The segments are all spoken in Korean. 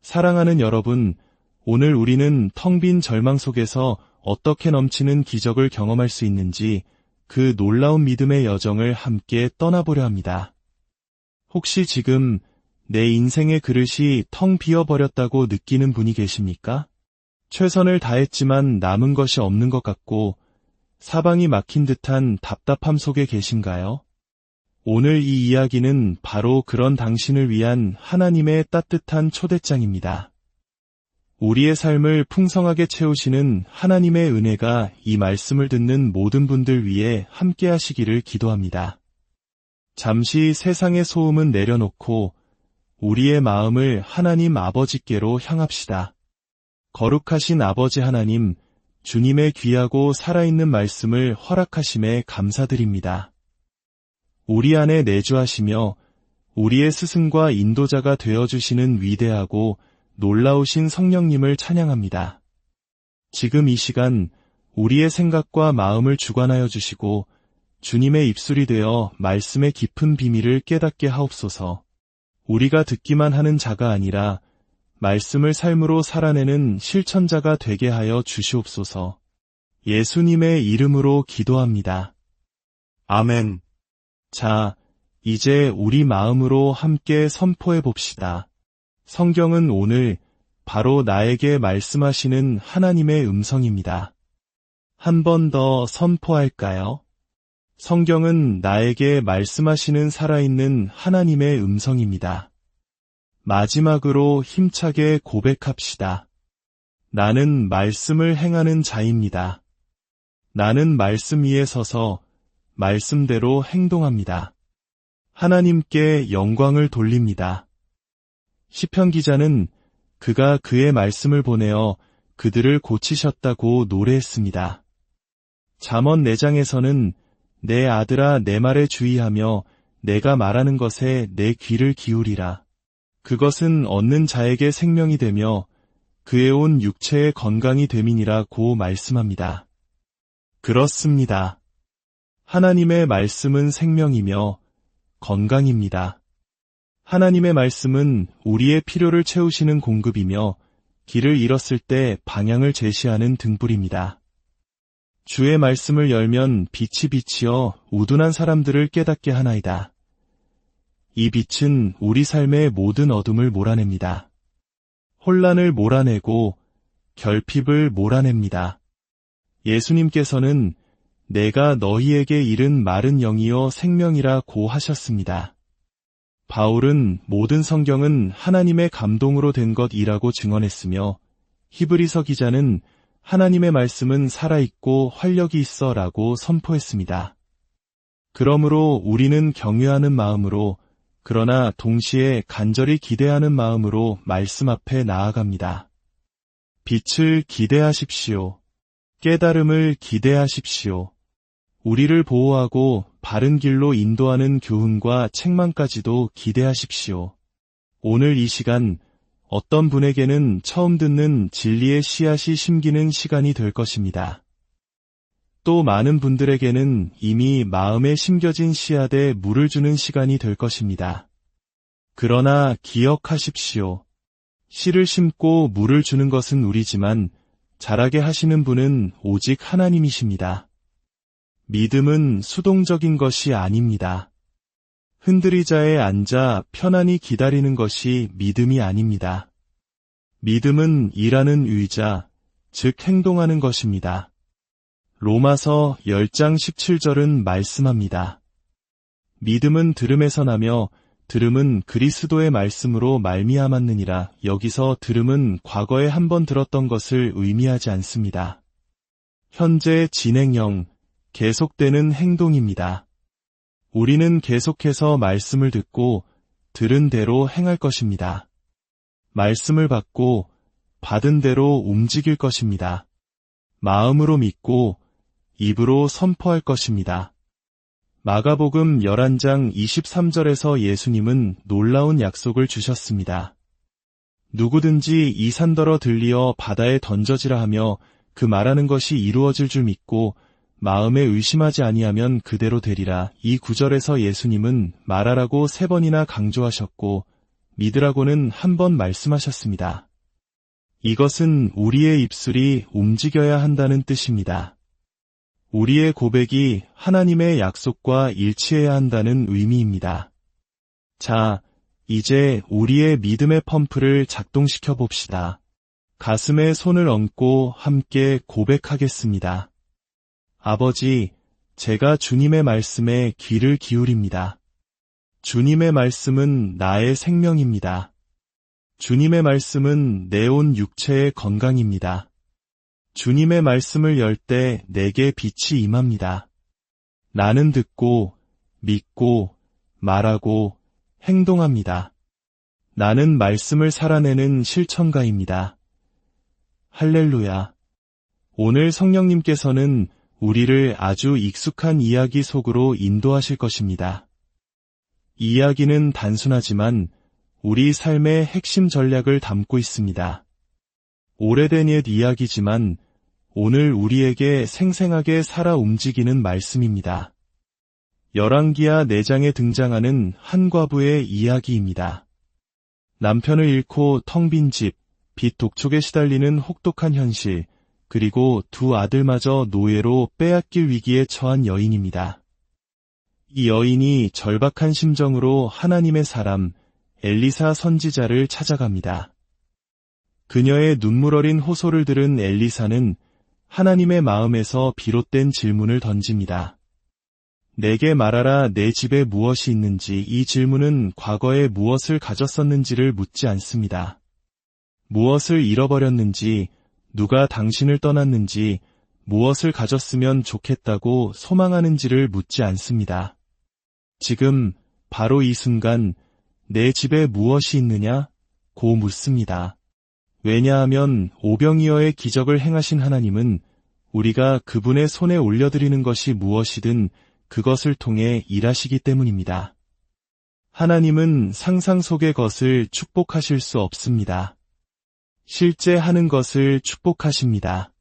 사랑하는 여러분, 오늘 우리는 텅 빈 절망 속에서 어떻게 넘치는 기적을 경험할 수 있는지 그 놀라운 믿음의 여정을 함께 떠나보려 합니다. 혹시 지금 내 인생의 그릇이 텅 비어버렸다고 느끼는 분이 계십니까? 최선을 다했지만 남은 것이 없는 것 같고 사방이 막힌 듯한 답답함 속에 계신가요? 오늘 이 이야기는 바로 그런 당신을 위한 하나님의 따뜻한 초대장입니다. 우리의 삶을 풍성하게 채우시는 하나님의 은혜가 이 말씀을 듣는 모든 분들 위해 함께 하시기를 기도합니다. 잠시 세상의 소음은 내려놓고 우리의 마음을 하나님 아버지께로 향합시다. 거룩하신 아버지 하나님, 주님의 귀하고 살아있는 말씀을 허락하심에 감사드립니다. 우리 안에 내주하시며 우리의 스승과 인도자가 되어주시는 위대하고 놀라우신 성령님을 찬양합니다. 지금 이 시간 우리의 생각과 마음을 주관하여 주시고 주님의 입술이 되어 말씀의 깊은 비밀을 깨닫게 하옵소서. 우리가 듣기만 하는 자가 아니라 말씀을 삶으로 살아내는 실천자가 되게 하여 주시옵소서. 예수님의 이름으로 기도합니다. 아멘. 자, 이제 우리 마음으로 함께 선포해 봅시다. 성경은 오늘 바로 나에게 말씀하시는 하나님의 음성입니다. 한 번 더 선포할까요? 성경은 나에게 말씀하시는 살아있는 하나님의 음성입니다. 마지막으로 힘차게 고백합시다. 나는 말씀을 행하는 자입니다. 나는 말씀 위에 서서 말씀대로 행동합니다. 하나님께 영광을 돌립니다. 시편 기자는 그가 그의 말씀을 보내어 그들을 고치셨다고 노래했습니다. 잠언 4장에서는 내 아들아 내 말에 주의하며 내가 말하는 것에 내 귀를 기울이라. 그것은 얻는 자에게 생명이 되며 그의 온 육체의 건강이 됨이니라고 말씀합니다. 그렇습니다. 하나님의 말씀은 생명이며 건강입니다. 하나님의 말씀은 우리의 필요를 채우시는 공급이며 길을 잃었을 때 방향을 제시하는 등불입니다. 주의 말씀을 열면 빛이 비치어 우둔한 사람들을 깨닫게 하나이다. 이 빛은 우리 삶의 모든 어둠을 몰아냅니다. 혼란을 몰아내고 결핍을 몰아냅니다. 예수님께서는 내가 너희에게 이른 마른 영이요 생명이라고 하셨습니다. 바울은 모든 성경은 하나님의 감동으로 된 것이라고 증언했으며 히브리서 기자는 하나님의 말씀은 살아있고 활력이 있어 라고 선포했습니다. 그러므로 우리는 경외하는 마음으로 그러나 동시에 간절히 기대하는 마음으로 말씀 앞에 나아갑니다. 빛을 기대하십시오. 깨달음을 기대하십시오. 우리를 보호하고 바른 길로 인도하는 교훈과 책망까지도 기대하십시오. 오늘 이 시간 어떤 분에게는 처음 듣는 진리의 씨앗이 심기는 시간이 될 것입니다. 또 많은 분들에게는 이미 마음에 심겨진 씨앗에 물을 주는 시간이 될 것입니다. 그러나 기억하십시오. 씨를 심고 물을 주는 것은 우리지만 자라게 하시는 분은 오직 하나님이십니다. 믿음은 수동적인 것이 아닙니다. 흔들의자에 앉아 편안히 기다리는 것이 믿음이 아닙니다. 믿음은 일하는 의자, 즉 행동하는 것입니다. 로마서 10장 17절은 말씀합니다. 믿음은 들음에서 나며 들음은 그리스도의 말씀으로 말미암았느니라. 여기서 들음은 과거에 한 번 들었던 것을 의미하지 않습니다. 현재 진행형, 계속되는 행동입니다. 우리는 계속해서 말씀을 듣고 들은 대로 행할 것입니다. 말씀을 받고 받은 대로 움직일 것입니다. 마음으로 믿고 입으로 선포할 것입니다. 마가복음 11장 23절에서 예수님은 놀라운 약속을 주셨습니다. 누구든지 이 산더러 들리어 바다에 던져지라 하며 그 말하는 것이 이루어질 줄 믿고 마음에 의심하지 아니하면 그대로 되리라. 이 구절에서 예수님은 말하라고 3번이나 강조하셨고 믿으라고는 한 번 말씀하셨습니다. 이것은 우리의 입술이 움직여야 한다는 뜻입니다. 우리의 고백이 하나님의 약속과 일치해야 한다는 의미입니다. 자, 이제 우리의 믿음의 펌프를 작동시켜 봅시다. 가슴에 손을 얹고 함께 고백하겠습니다. 아버지, 제가 주님의 말씀에 귀를 기울입니다. 주님의 말씀은 나의 생명입니다. 주님의 말씀은 내 온 육체의 건강입니다. 주님의 말씀을 열 때 내게 빛이 임합니다. 나는 듣고, 믿고, 말하고, 행동합니다. 나는 말씀을 살아내는 실천가입니다. 할렐루야. 오늘 성령님께서는 우리를 아주 익숙한 이야기 속으로 인도하실 것입니다. 이야기는 단순하지만 우리 삶의 핵심 전략을 담고 있습니다. 오래된 옛 이야기지만 오늘 우리에게 생생하게 살아 움직이는 말씀입니다. 열왕기하 4장에 등장하는 한 과부의 이야기입니다. 남편을 잃고 텅 빈 집, 빚 독촉에 시달리는 혹독한 현실, 그리고 두 아들마저 노예로 빼앗길 위기에 처한 여인입니다. 이 여인이 절박한 심정으로 하나님의 사람 엘리사 선지자를 찾아갑니다. 그녀의 눈물 어린 호소를 들은 엘리사는 하나님의 마음에서 비롯된 질문을 던집니다. 내게 말하라, 내 집에 무엇이 있는지. 이 질문은 과거에 무엇을 가졌었는지를 묻지 않습니다. 무엇을 잃어버렸는지, 누가 당신을 떠났는지, 무엇을 가졌으면 좋겠다고 소망하는지를 묻지 않습니다. 지금 바로 이 순간 내 집에 무엇이 있느냐? 고 묻습니다. 왜냐하면 오병이어의 기적을 행하신 하나님은 우리가 그분의 손에 올려드리는 것이 무엇이든 그것을 통해 일하시기 때문입니다. 하나님은 상상 속의 것을 축복하실 수 없습니다. 실제 하는 것을 축복하십니다.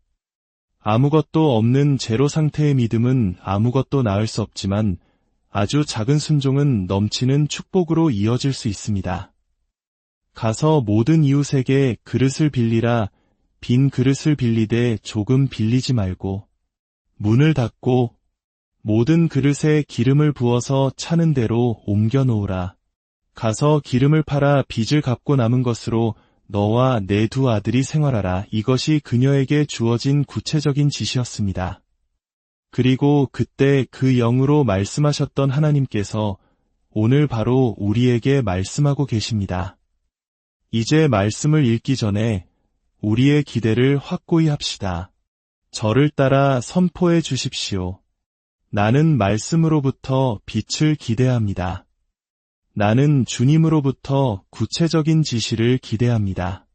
아무것도 없는 제로 상태의 믿음은 아무것도 낳을 수 없지만 아주 작은 순종은 넘치는 축복으로 이어질 수 있습니다. 가서 모든 이웃에게 그릇을 빌리라. 빈 그릇을 빌리되 조금 빌리지 말고 문을 닫고 모든 그릇에 기름을 부어서 차는 대로 옮겨 놓으라. 가서 기름을 팔아 빚을 갚고 남은 것으로 너와 내 두 아들이 생활하라. 이것이 그녀에게 주어진 구체적인 지시였습니다. 그리고 그때 그 영으로 말씀하셨던 하나님께서 오늘 바로 우리에게 말씀하고 계십니다. 이제 말씀을 읽기 전에 우리의 기대를 확고히 합시다. 저를 따라 선포해 주십시오. 나는 말씀으로부터 빛을 기대합니다. 나는 주님으로부터 구체적인 지시를 기대합니다.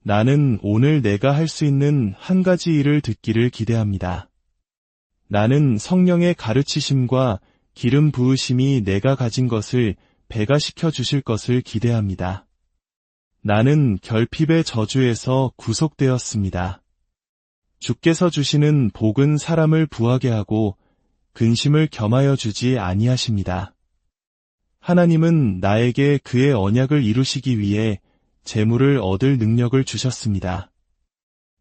나는 오늘 내가 할 수 있는 한 가지 일을 듣기를 기대합니다. 나는 성령의 가르치심과 기름 부으심이 내가 가진 것을 배가시켜 주실 것을 기대합니다. 나는 결핍의 저주에서 구속되었습니다. 주께서 주시는 복은 사람을 부하게 하고 근심을 겸하여 주지 아니하십니다. 하나님은 나에게 그의 언약을 이루시기 위해 재물을 얻을 능력을 주셨습니다.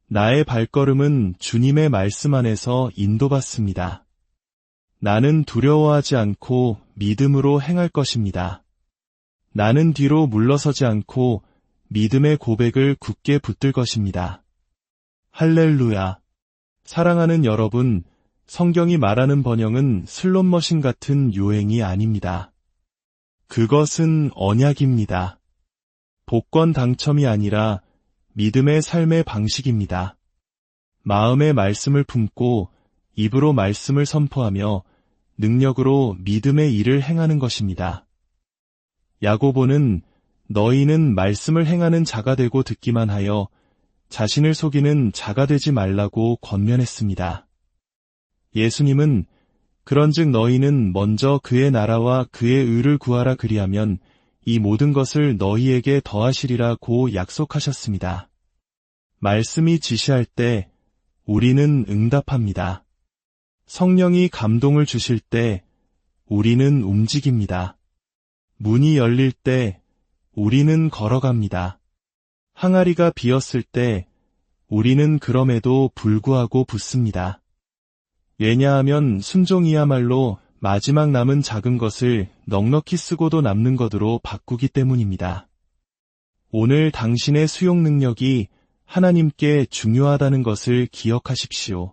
나의 발걸음은 주님의 말씀 안에서 인도받습니다. 나는 두려워하지 않고 믿음으로 행할 것입니다. 나는 뒤로 물러서지 않고 믿음의 고백을 굳게 붙들 것입니다. 할렐루야. 사랑하는 여러분, 성경이 말하는 번영은 슬롯머신 같은 요행이 아닙니다. 그것은 언약입니다. 복권 당첨이 아니라 믿음의 삶의 방식입니다. 마음의 말씀을 품고 입으로 말씀을 선포하며 능력으로 믿음의 일을 행하는 것입니다. 야고보는 너희는 말씀을 행하는 자가 되고 듣기만 하여 자신을 속이는 자가 되지 말라고 권면했습니다. 예수님은 그런즉 너희는 먼저 그의 나라와 그의 의를 구하라 그리하면 이 모든 것을 너희에게 더하시리라고 약속하셨습니다. 말씀이 지시할 때 우리는 응답합니다. 성령이 감동을 주실 때 우리는 움직입니다. 문이 열릴 때 우리는 걸어갑니다. 항아리가 비었을 때 우리는 그럼에도 불구하고 붙습니다. 왜냐하면 순종이야말로 마지막 남은 작은 것을 넉넉히 쓰고도 남는 것으로 바꾸기 때문입니다. 오늘 당신의 수용 능력이 하나님께 중요하다는 것을 기억하십시오.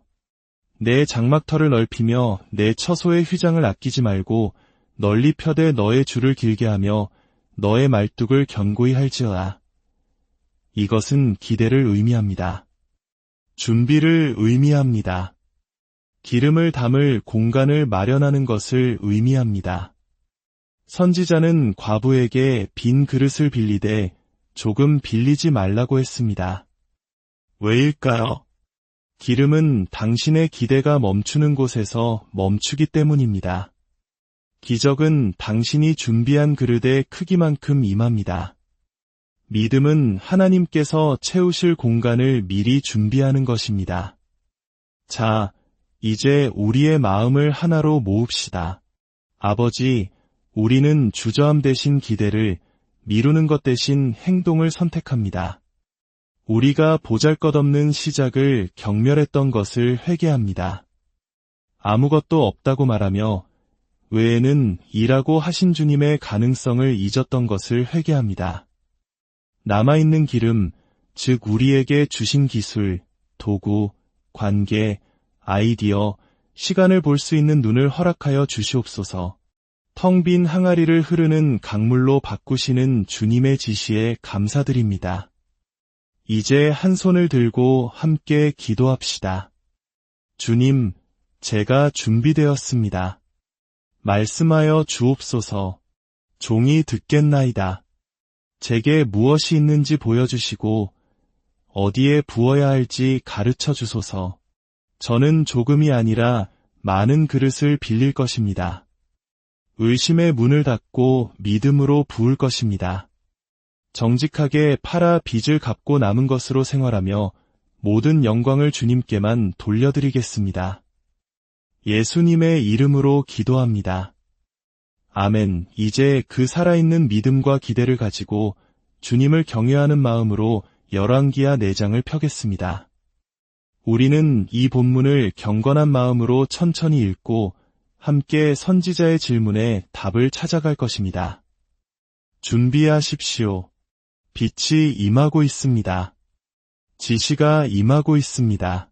내 장막터를 넓히며 내 처소의 휘장을 아끼지 말고 널리 펴되 너의 줄을 길게 하며 너의 말뚝을 견고히 할지어다. 이것은 기대를 의미합니다. 준비를 의미합니다. 기름을 담을 공간을 마련하는 것을 의미합니다. 선지자는 과부에게 빈 그릇을 빌리되 조금 빌리지 말라고 했습니다. 왜일까요? 기름은 당신의 기대가 멈추는 곳에서 멈추기 때문입니다. 기적은 당신이 준비한 그릇의 크기만큼 임합니다. 믿음은 하나님께서 채우실 공간을 미리 준비하는 것입니다. 자, 이제 우리의 마음을 하나로 모읍시다. 아버지, 우리는 주저함 대신 기대를, 미루는 것 대신 행동을 선택합니다. 우리가 보잘것없는 시작을 경멸했던 것을 회개합니다. 아무것도 없다고 말하며 외에는 이라고 하신 주님의 가능성을 잊었던 것을 회개합니다. 남아있는 기름, 즉 우리에게 주신 기술, 도구, 관계, 아이디어, 시간을 볼 수 있는 눈을 허락하여 주시옵소서. 텅 빈 항아리를 흐르는 강물로 바꾸시는 주님의 지시에 감사드립니다. 이제 한 손을 들고 함께 기도합시다. 주님, 제가 준비되었습니다. 말씀하여 주옵소서. 종이 듣겠나이다. 제게 무엇이 있는지 보여주시고 어디에 부어야 할지 가르쳐 주소서. 저는 조금이 아니라 많은 그릇을 빌릴 것입니다. 의심의 문을 닫고 믿음으로 부을 것입니다. 정직하게 팔아 빚을 갚고 남은 것으로 생활하며 모든 영광을 주님께만 돌려드리겠습니다. 예수님의 이름으로 기도합니다. 아멘. 이제 그 살아있는 믿음과 기대를 가지고 주님을 경외하는 마음으로 열왕기하 4장을 펴겠습니다. 우리는 이 본문을 경건한 마음으로 천천히 읽고 함께 선지자의 질문에 답을 찾아갈 것입니다. 준비하십시오. 빛이 임하고 있습니다. 지시가 임하고 있습니다.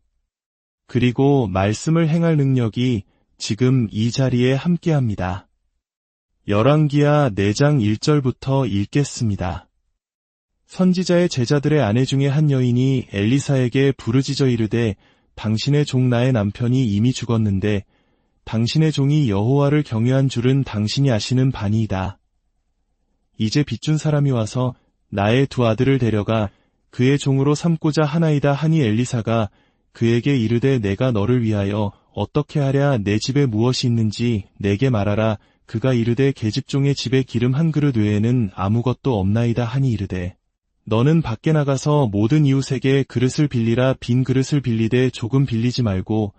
그리고 말씀을 행할 능력이 지금 이 자리에 함께합니다. 열왕기하 4장 1절부터 읽겠습니다. 선지자의 제자들의 아내 중에 한 여인이 엘리사에게 부르짖어 이르되 당신의 종 나의 남편이 이미 죽었는데 당신의 종이 여호와를 경외한 줄은 당신이 아시는 바니이다. 이제 빚준 사람이 와서 나의 2 아들을 데려가 그의 종으로 삼고자 하나이다 하니 엘리사가 그에게 이르되 내가 너를 위하여 어떻게 하랴 내 집에 무엇이 있는지 내게 말하라. 그가 이르되 계집종의 집에 기름 한 그릇 외에는 아무것도 없나이다 하니 이르되 너는 밖에 나가서 모든 이웃에게 그릇을 빌리라. 빈 그릇을 빌리되 조금 빌리지 말고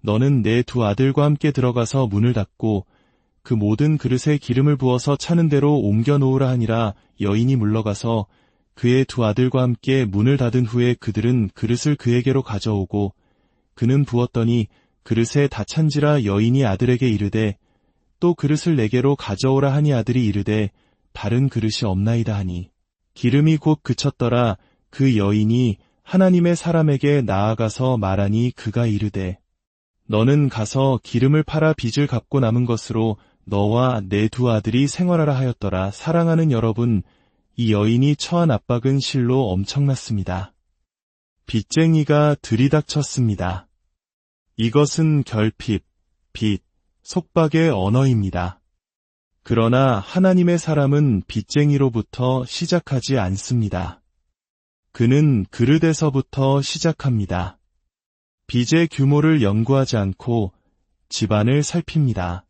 너는 내 2 아들과 함께 들어가서 문을 닫고 그 모든 그릇에 기름을 부어서 차는 대로 옮겨 놓으라 하니라. 여인이 물러가서 그의 2 아들과 함께 문을 닫은 후에 그들은 그릇을 그에게로 가져오고 그는 부었더니 그릇에 다 찬지라. 여인이 아들에게 이르되 또 그릇을 내게로 가져오라 하니 아들이 이르되 다른 그릇이 없나이다 하니 기름이 곧 그쳤더라. 그 여인이 하나님의 사람에게 나아가서 말하니 그가 이르되 너는 가서 기름을 팔아 빚을 갚고 남은 것으로 너와 내 2 아들이 생활하라 하였더라. 사랑하는 여러분, 이 여인이 처한 압박은 실로 엄청났습니다. 빚쟁이가 들이닥쳤습니다. 이것은 결핍, 빚, 속박의 언어입니다. 그러나 하나님의 사람은 빚쟁이로부터 시작하지 않습니다. 그는 그릇에서부터 시작합니다. 빚의 규모를 연구하지 않고 집안을 살핍니다.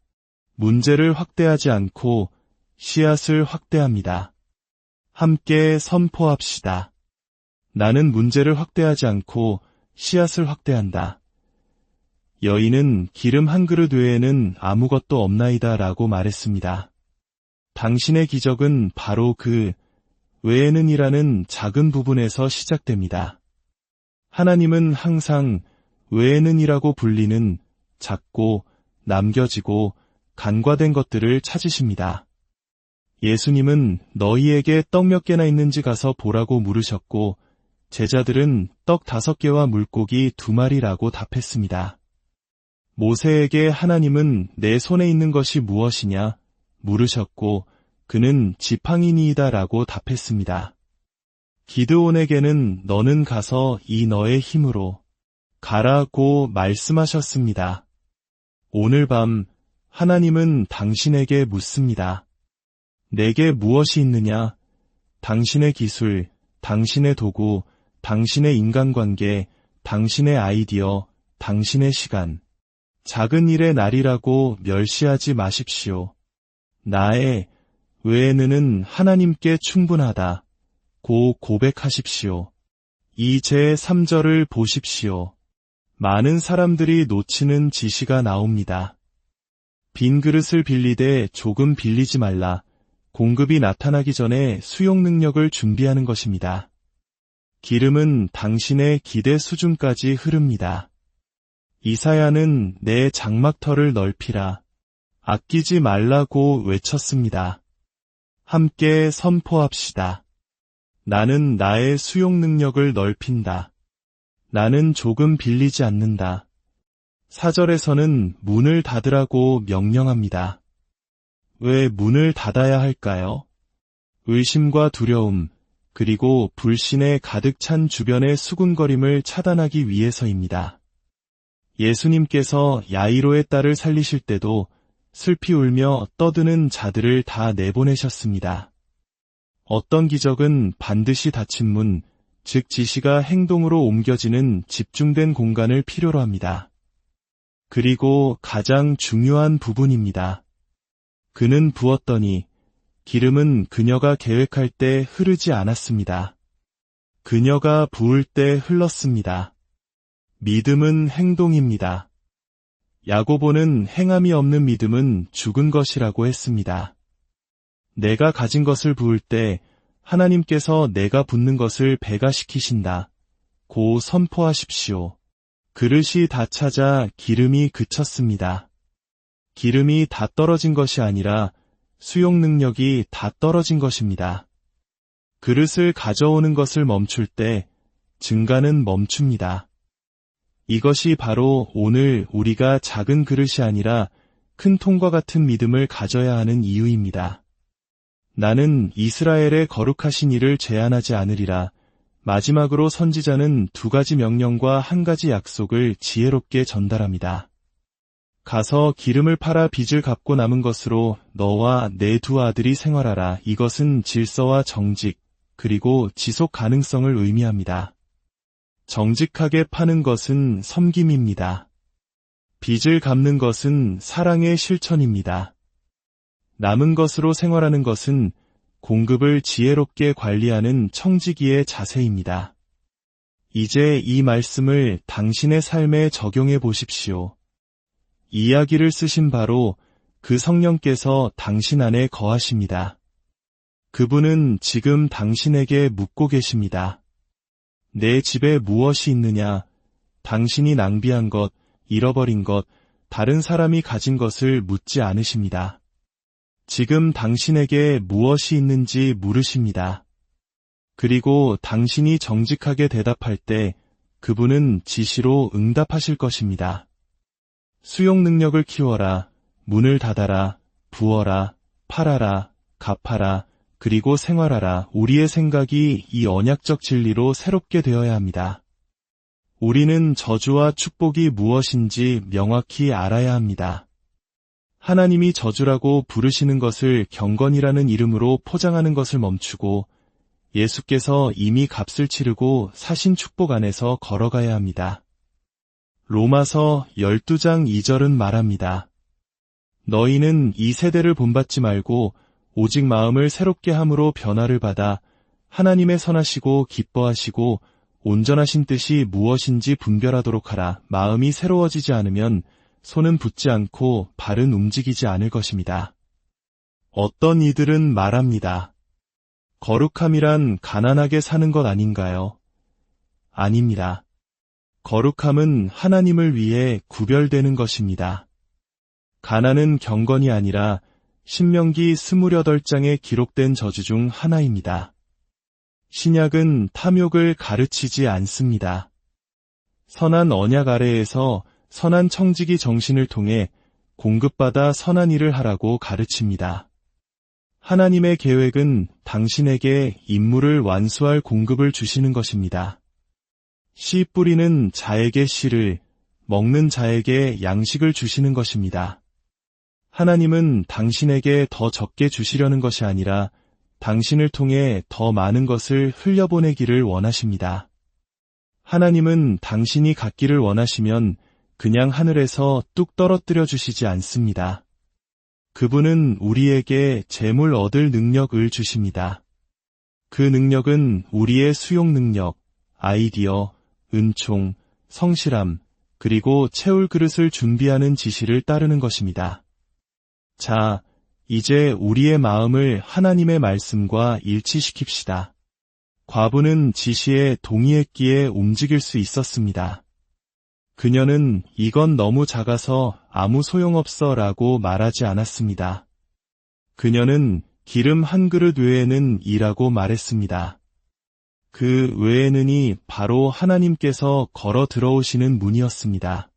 문제를 확대하지 않고 씨앗을 확대합니다. 함께 선포합시다. 나는 문제를 확대하지 않고 씨앗을 확대한다. 여인은 기름 한 그릇 외에는 아무것도 없나이다 라고 말했습니다. 당신의 기적은 바로 그 왜는이라는 작은 부분에서 시작됩니다. 하나님은 항상 왜는이라고 불리는 작고 남겨지고 간과된 것들을 찾으십니다. 예수님은 너희에게 떡 몇 개나 있는지 가서 보라고 물으셨고 제자들은 떡 5개와 물고기 2마리라고 답했습니다. 모세에게 하나님은 내 손에 있는 것이 무엇이냐 물으셨고 그는 지팡이니이다 라고 답했습니다. 기드온에게는 너는 가서 이 너의 힘으로 가라고 말씀하셨습니다. 오늘 밤 하나님은 당신에게 묻습니다. 내게 무엇이 있느냐? 당신의 기술, 당신의 도구, 당신의 인간관계, 당신의 아이디어, 당신의 시간. 작은 일의 날이라고 멸시하지 마십시오. 나의 왜는 하나님께 충분하다. 고 고백하십시오. 이 제 3절을 보십시오. 많은 사람들이 놓치는 지시가 나옵니다. 빈 그릇을 빌리되 조금 빌리지 말라. 공급이 나타나기 전에 수용 능력을 준비하는 것입니다. 기름은 당신의 기대 수준까지 흐릅니다. 이사야는 내 장막터를 넓히라. 아끼지 말라고 외쳤습니다. 함께 선포합시다. 나는 나의 수용 능력을 넓힌다. 나는 조금 빌리지 않는다. 4절에서는 문을 닫으라고 명령합니다. 왜 문을 닫아야 할까요? 의심과 두려움, 그리고 불신에 가득 찬 주변의 수군거림을 차단하기 위해서입니다. 예수님께서 야이로의 딸을 살리실 때도 슬피 울며 떠드는 자들을 다 내보내셨습니다. 어떤 기적은 반드시 닫힌 문, 즉 지시가 행동으로 옮겨지는 집중된 공간을 필요로 합니다. 그리고 가장 중요한 부분입니다. 그는 부었더니 기름은 그녀가 계획할 때 흐르지 않았습니다. 그녀가 부을 때 흘렀습니다. 믿음은 행동입니다. 야고보는 행함이 없는 믿음은 죽은 것이라고 했습니다. 내가 가진 것을 부을 때 하나님께서 내가 붓는 것을 배가시키신다. 고 선포하십시오. 그릇이 다 차자 기름이 그쳤습니다. 기름이 다 떨어진 것이 아니라 수용 능력이 다 떨어진 것입니다. 그릇을 가져오는 것을 멈출 때 증가는 멈춥니다. 이것이 바로 오늘 우리가 작은 그릇이 아니라 큰 통과 같은 믿음을 가져야 하는 이유입니다. 나는 이스라엘의 거룩하신 이를 제한하지 않으리라. 마지막으로 선지자는 2가지 명령과 1가지 약속을 지혜롭게 전달합니다. 가서 기름을 팔아 빚을 갚고 남은 것으로 너와 내 2 아들이 생활하라. 이것은 질서와 정직, 그리고 지속 가능성을 의미합니다. 정직하게 파는 것은 섬김입니다. 빚을 갚는 것은 사랑의 실천입니다. 남은 것으로 생활하는 것은 공급을 지혜롭게 관리하는 청지기의 자세입니다. 이제 이 말씀을 당신의 삶에 적용해 보십시오. 이야기를 쓰신 바로 그 성령께서 당신 안에 거하십니다. 그분은 지금 당신에게 묻고 계십니다. 내 집에 무엇이 있느냐? 당신이 낭비한 것, 잃어버린 것, 다른 사람이 가진 것을 묻지 않으십니다. 지금 당신에게 무엇이 있는지 물으십니다. 그리고 당신이 정직하게 대답할 때 그분은 지시로 응답하실 것입니다. 수용 능력을 키워라, 문을 닫아라, 부어라, 팔아라, 갚아라, 그리고 생활하라. 우리의 생각이 이 언약적 진리로 새롭게 되어야 합니다. 우리는 저주와 축복이 무엇인지 명확히 알아야 합니다. 하나님이 저주라고 부르시는 것을 경건이라는 이름으로 포장하는 것을 멈추고 예수께서 이미 값을 치르고 사신 축복 안에서 걸어가야 합니다. 로마서 12장 2절은 말합니다. 너희는 이 세대를 본받지 말고 오직 마음을 새롭게 함으로 변화를 받아 하나님의 선하시고 기뻐하시고 온전하신 뜻이 무엇인지 분별하도록 하라. 마음이 새로워지지 않으면 손은 붙지 않고 발은 움직이지 않을 것입니다. 어떤 이들은 말합니다. 거룩함이란 가난하게 사는 것 아닌가요? 아닙니다. 거룩함은 하나님을 위해 구별되는 것입니다. 가난은 경건이 아니라 신명기 28장에 기록된 저주 중 하나입니다. 신약은 탐욕을 가르치지 않습니다. 선한 언약 아래에서 선한 청지기 정신을 통해 공급받아 선한 일을 하라고 가르칩니다. 하나님의 계획은 당신에게 임무를 완수할 공급을 주시는 것입니다. 씨 뿌리는 자에게 씨를, 먹는 자에게 양식을 주시는 것입니다. 하나님은 당신에게 더 적게 주시려는 것이 아니라 당신을 통해 더 많은 것을 흘려보내기를 원하십니다. 하나님은 당신이 갖기를 원하시면 그냥 하늘에서 뚝 떨어뜨려 주시지 않습니다. 그분은 우리에게 재물 얻을 능력을 주십니다. 그 능력은 우리의 수용 능력, 아이디어, 은총, 성실함, 그리고 채울 그릇을 준비하는 지시를 따르는 것입니다. 자, 이제 우리의 마음을 하나님의 말씀과 일치시킵시다. 과부는 지시에 동의했기에 움직일 수 있었습니다. 그녀는 이건 너무 작아서 아무 소용없어 라고 말하지 않았습니다. 그녀는 기름 한 그릇 외에는 이라고 말했습니다. 그 외에는이 바로 하나님께서 걸어 들어오시는 문이었습니다.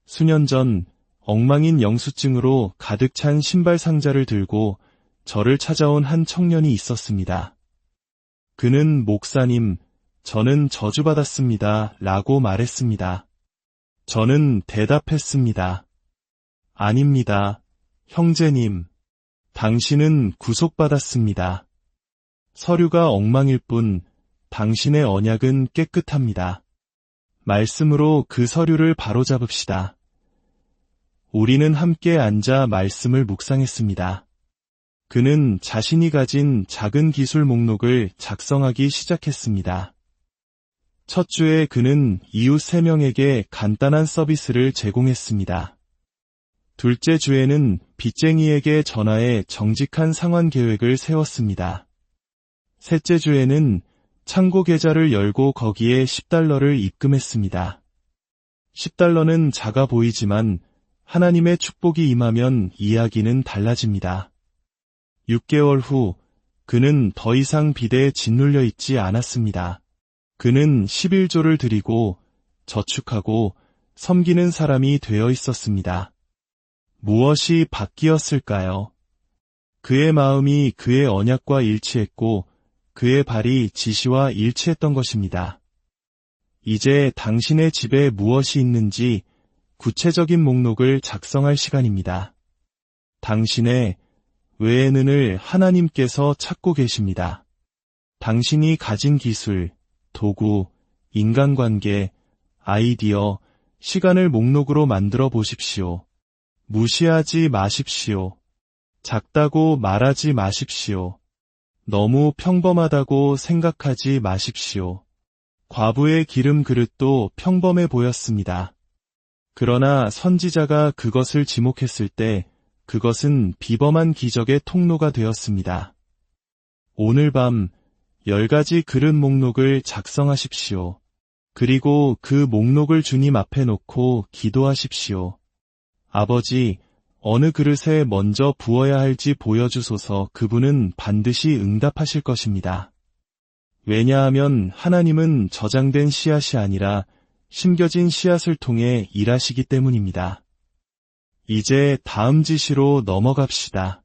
수년 전 엉망인 영수증으로 가득 찬 신발 상자를 들고 저를 찾아온 한 청년이 있었습니다. 그는 목사님, 저는 저주받았습니다 라고 말했습니다. 저는 대답했습니다. 아닙니다, 형제님. 당신은 구속받았습니다. 서류가 엉망일 뿐 당신의 언약은 깨끗합니다. 말씀으로 그 서류를 바로잡읍시다. 우리는 함께 앉아 말씀을 묵상했습니다. 그는 자신이 가진 작은 기술 목록을 작성하기 시작했습니다. 첫 주에 그는 이웃 3명에게 간단한 서비스를 제공했습니다. 둘째 주에는 빚쟁이에게 전화해 정직한 상환 계획을 세웠습니다. 셋째 주에는 창고 계좌를 열고 거기에 $10를 입금했습니다. $10는 작아 보이지만 하나님의 축복이 임하면 이야기는 달라집니다. 6개월 후 그는 더 이상 빚에 짓눌려 있지 않았습니다. 그는 11조를 드리고 저축하고 섬기는 사람이 되어 있었습니다. 무엇이 바뀌었을까요? 그의 마음이 그의 언약과 일치했고 그의 발이 지시와 일치했던 것입니다. 이제 당신의 집에 무엇이 있는지 구체적인 목록을 작성할 시간입니다. 당신의 외에는을 하나님께서 찾고 계십니다. 당신이 가진 기술, 도구, 인간관계, 아이디어, 시간을 목록으로 만들어 보십시오. 무시하지 마십시오. 작다고 말하지 마십시오. 너무 평범하다고 생각하지 마십시오. 과부의 기름 그릇도 평범해 보였습니다. 그러나 선지자가 그것을 지목했을 때 그것은 비범한 기적의 통로가 되었습니다. 오늘 밤 10가지 그릇 목록을 작성하십시오. 그리고 그 목록을 주님 앞에 놓고 기도하십시오. 아버지, 어느 그릇에 먼저 부어야 할지 보여주소서. 그분은 반드시 응답하실 것입니다. 왜냐하면 하나님은 저장된 씨앗이 아니라 심겨진 씨앗을 통해 일하시기 때문입니다. 이제 다음 지시로 넘어갑시다.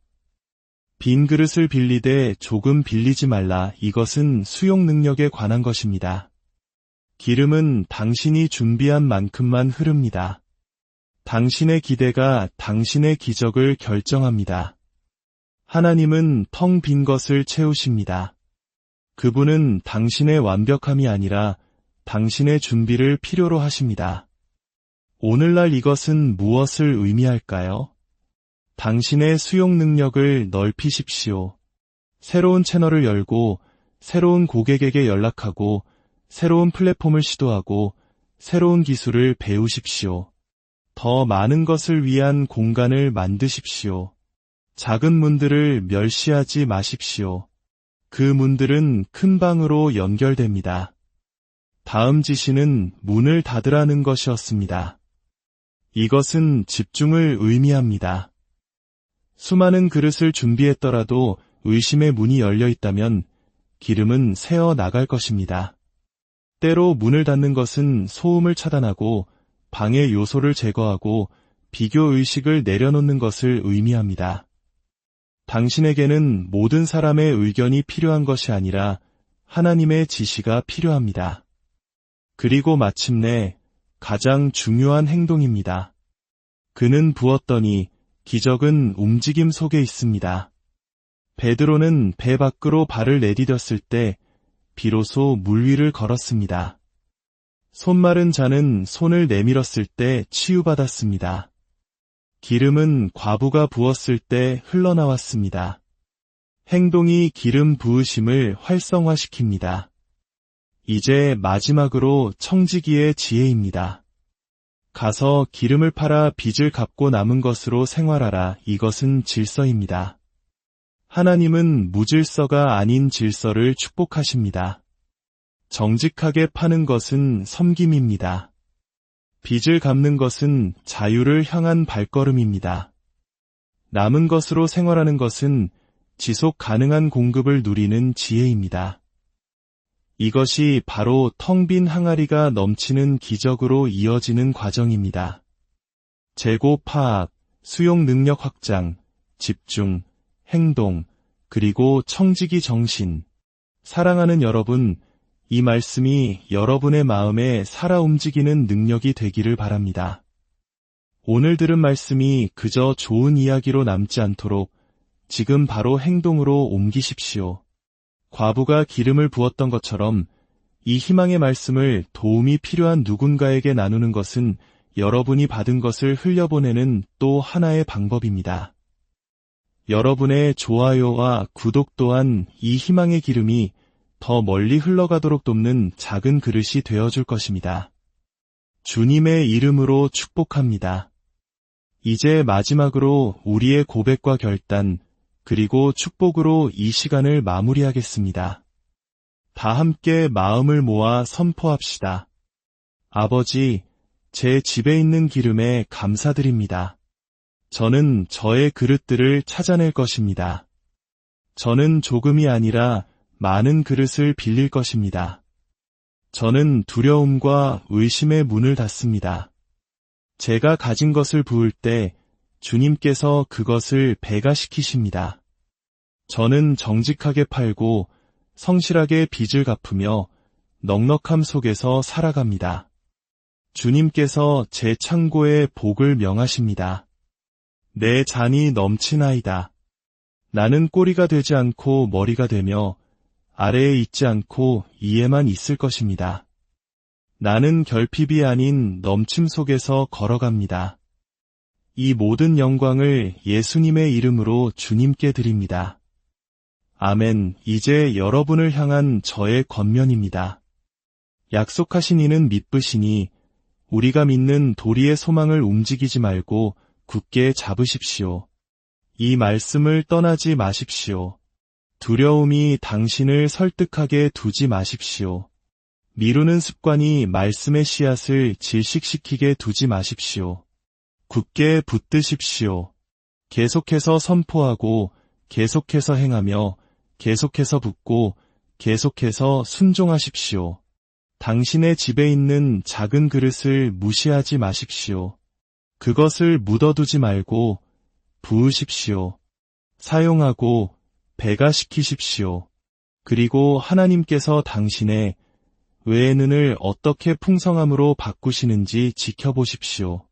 빈 그릇을 빌리되 조금 빌리지 말라. 이것은 수용 능력에 관한 것입니다. 기름은 당신이 준비한 만큼만 흐릅니다. 당신의 기대가 당신의 기적을 결정합니다. 하나님은 텅 빈 것을 채우십니다. 그분은 당신의 완벽함이 아니라 당신의 준비를 필요로 하십니다. 오늘날 이것은 무엇을 의미할까요? 당신의 수용 능력을 넓히십시오. 새로운 채널을 열고 새로운 고객에게 연락하고 새로운 플랫폼을 시도하고 새로운 기술을 배우십시오. 더 많은 것을 위한 공간을 만드십시오. 작은 문들을 멸시하지 마십시오. 그 문들은 큰 방으로 연결됩니다. 다음 지시는 문을 닫으라는 것이었습니다. 이것은 집중을 의미합니다. 수많은 그릇을 준비했더라도 의심의 문이 열려 있다면 기름은 새어 나갈 것입니다. 때로 문을 닫는 것은 소음을 차단하고 방해 요소를 제거하고 비교의식을 내려놓는 것을 의미합니다. 당신에게는 모든 사람의 의견이 필요한 것이 아니라 하나님의 지시가 필요합니다. 그리고 마침내 가장 중요한 행동입니다. 그는 부었더니 기적은 움직임 속에 있습니다. 베드로는 배 밖으로 발을 내디뎠을 때 비로소 물 위를 걸었습니다. 손 마른 자는 손을 내밀었을 때 치유받았습니다. 기름은 과부가 부었을 때 흘러나왔습니다. 행동이 기름 부으심을 활성화시킵니다. 이제 마지막으로 청지기의 지혜입니다. 가서 기름을 팔아 빚을 갚고 남은 것으로 생활하라. 이것은 질서입니다. 하나님은 무질서가 아닌 질서를 축복하십니다. 정직하게 파는 것은 섬김입니다. 빚을 갚는 것은 자유를 향한 발걸음입니다. 남은 것으로 생활하는 것은 지속 가능한 공급을 누리는 지혜입니다. 이것이 바로 텅 빈 항아리가 넘치는 기적으로 이어지는 과정입니다. 재고 파악, 수용 능력 확장, 집중, 행동, 그리고 청지기 정신. 사랑하는 여러분, 이 말씀이 여러분의 마음에 살아 움직이는 능력이 되기를 바랍니다. 오늘 들은 말씀이 그저 좋은 이야기로 남지 않도록 지금 바로 행동으로 옮기십시오. 과부가 기름을 부었던 것처럼 이 희망의 말씀을 도움이 필요한 누군가에게 나누는 것은 여러분이 받은 것을 흘려보내는 또 하나의 방법입니다. 여러분의 좋아요와 구독 또한 이 희망의 기름이 더 멀리 흘러가도록 돕는 작은 그릇이 되어줄 것입니다. 주님의 이름으로 축복합니다. 이제 마지막으로 우리의 고백과 결단, 그리고 축복으로 이 시간을 마무리하겠습니다. 다 함께 마음을 모아 선포합시다. 아버지, 제 집에 있는 기름에 감사드립니다. 저는 저의 그릇들을 찾아낼 것입니다. 저는 조금이 아니라 많은 그릇을 빌릴 것입니다. 저는 두려움과 의심의 문을 닫습니다. 제가 가진 것을 부을 때 주님께서 그것을 배가시키십니다. 저는 정직하게 팔고 성실하게 빚을 갚으며 넉넉함 속에서 살아갑니다. 주님께서 제 창고에 복을 명하십니다. 내 잔이 넘치나이다. 나는 꼬리가 되지 않고 머리가 되며 아래에 있지 않고 위에만 있을 것입니다. 나는 결핍이 아닌 넘침 속에서 걸어갑니다. 이 모든 영광을 예수님의 이름으로 주님께 드립니다. 아멘. 이제 여러분을 향한 저의 권면입니다. 약속하신 이는 믿으시니 우리가 믿는 도리의 소망을 움직이지 말고 굳게 잡으십시오. 이 말씀을 떠나지 마십시오. 두려움이 당신을 설득하게 두지 마십시오. 미루는 습관이 말씀의 씨앗을 질식시키게 두지 마십시오. 굳게 붙드십시오. 계속해서 선포하고 계속해서 행하며 계속해서 붙고 계속해서 순종하십시오. 당신의 집에 있는 작은 그릇을 무시하지 마십시오. 그것을 묻어두지 말고 부으십시오. 사용하고 배가시키십시오. 그리고 하나님께서 당신의 외의 눈을 어떻게 풍성함으로 바꾸시는지 지켜보십시오.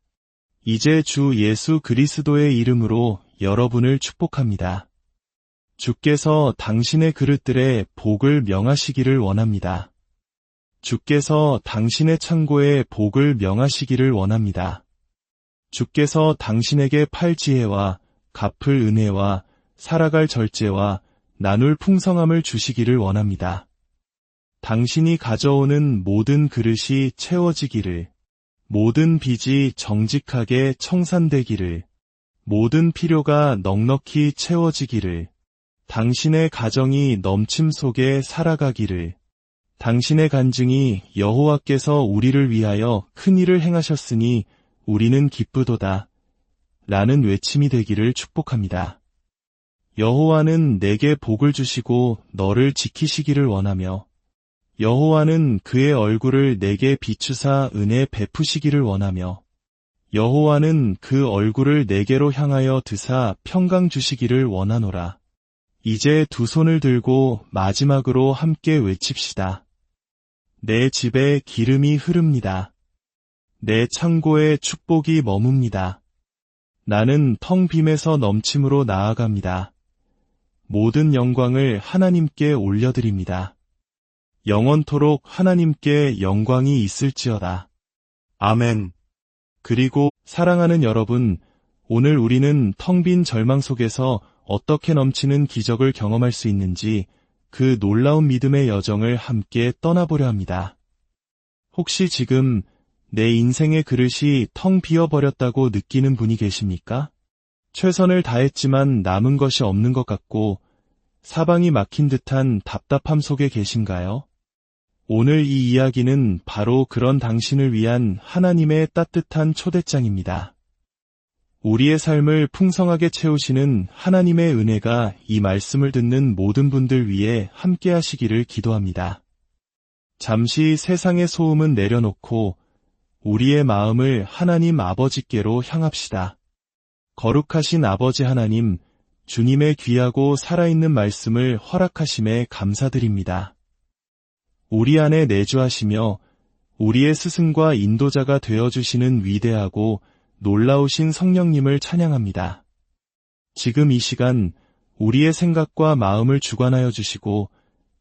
이제 주 예수 그리스도의 이름으로 여러분을 축복합니다. 주께서 당신의 그릇들에 복을 명하시기를 원합니다. 주께서 당신의 창고에 복을 명하시기를 원합니다. 주께서 당신에게 팔 지혜와 갚을 은혜와 살아갈 절제와 나눌 풍성함을 주시기를 원합니다. 당신이 가져오는 모든 그릇이 채워지기를, 모든 빚이 정직하게 청산되기를, 모든 필요가 넉넉히 채워지기를, 당신의 가정이 넘침 속에 살아가기를. 당신의 간증이 여호와께서 우리를 위하여 큰 일을 행하셨으니 우리는 기쁘도다. 라는 외침이 되기를 축복합니다. 여호와는 내게 복을 주시고 너를 지키시기를 원하며 여호와는 그의 얼굴을 내게 비추사 은혜 베푸시기를 원하며 여호와는 그 얼굴을 내게로 향하여 드사 평강 주시기를 원하노라. 이제 두 손을 들고 마지막으로 함께 외칩시다. 내 집에 기름이 흐릅니다. 내 창고에 축복이 머뭅니다. 나는 텅 빔에서 넘침으로 나아갑니다. 모든 영광을 하나님께 올려드립니다. 영원토록 하나님께 영광이 있을지어다. 아멘. 그리고 사랑하는 여러분, 오늘 우리는 텅 빈 절망 속에서 어떻게 넘치는 기적을 경험할 수 있는지 그 놀라운 믿음의 여정을 함께 떠나보려 합니다. 혹시 지금 내 인생의 그릇이 텅 비어버렸다고 느끼는 분이 계십니까? 최선을 다했지만 남은 것이 없는 것 같고 사방이 막힌 듯한 답답함 속에 계신가요? 오늘 이 이야기는 바로 그런 당신을 위한 하나님의 따뜻한 초대장입니다. 우리의 삶을 풍성하게 채우시는 하나님의 은혜가 이 말씀을 듣는 모든 분들 위해 함께 하시기를 기도합니다. 잠시 세상의 소음은 내려놓고 우리의 마음을 하나님 아버지께로 향합시다. 거룩하신 아버지 하나님, 주님의 귀하고 살아있는 말씀을 허락하심에 감사드립니다. 우리 안에 내주하시며 우리의 스승과 인도자가 되어주시는 위대하고 놀라우신 성령님을 찬양합니다. 지금 이 시간 우리의 생각과 마음을 주관하여 주시고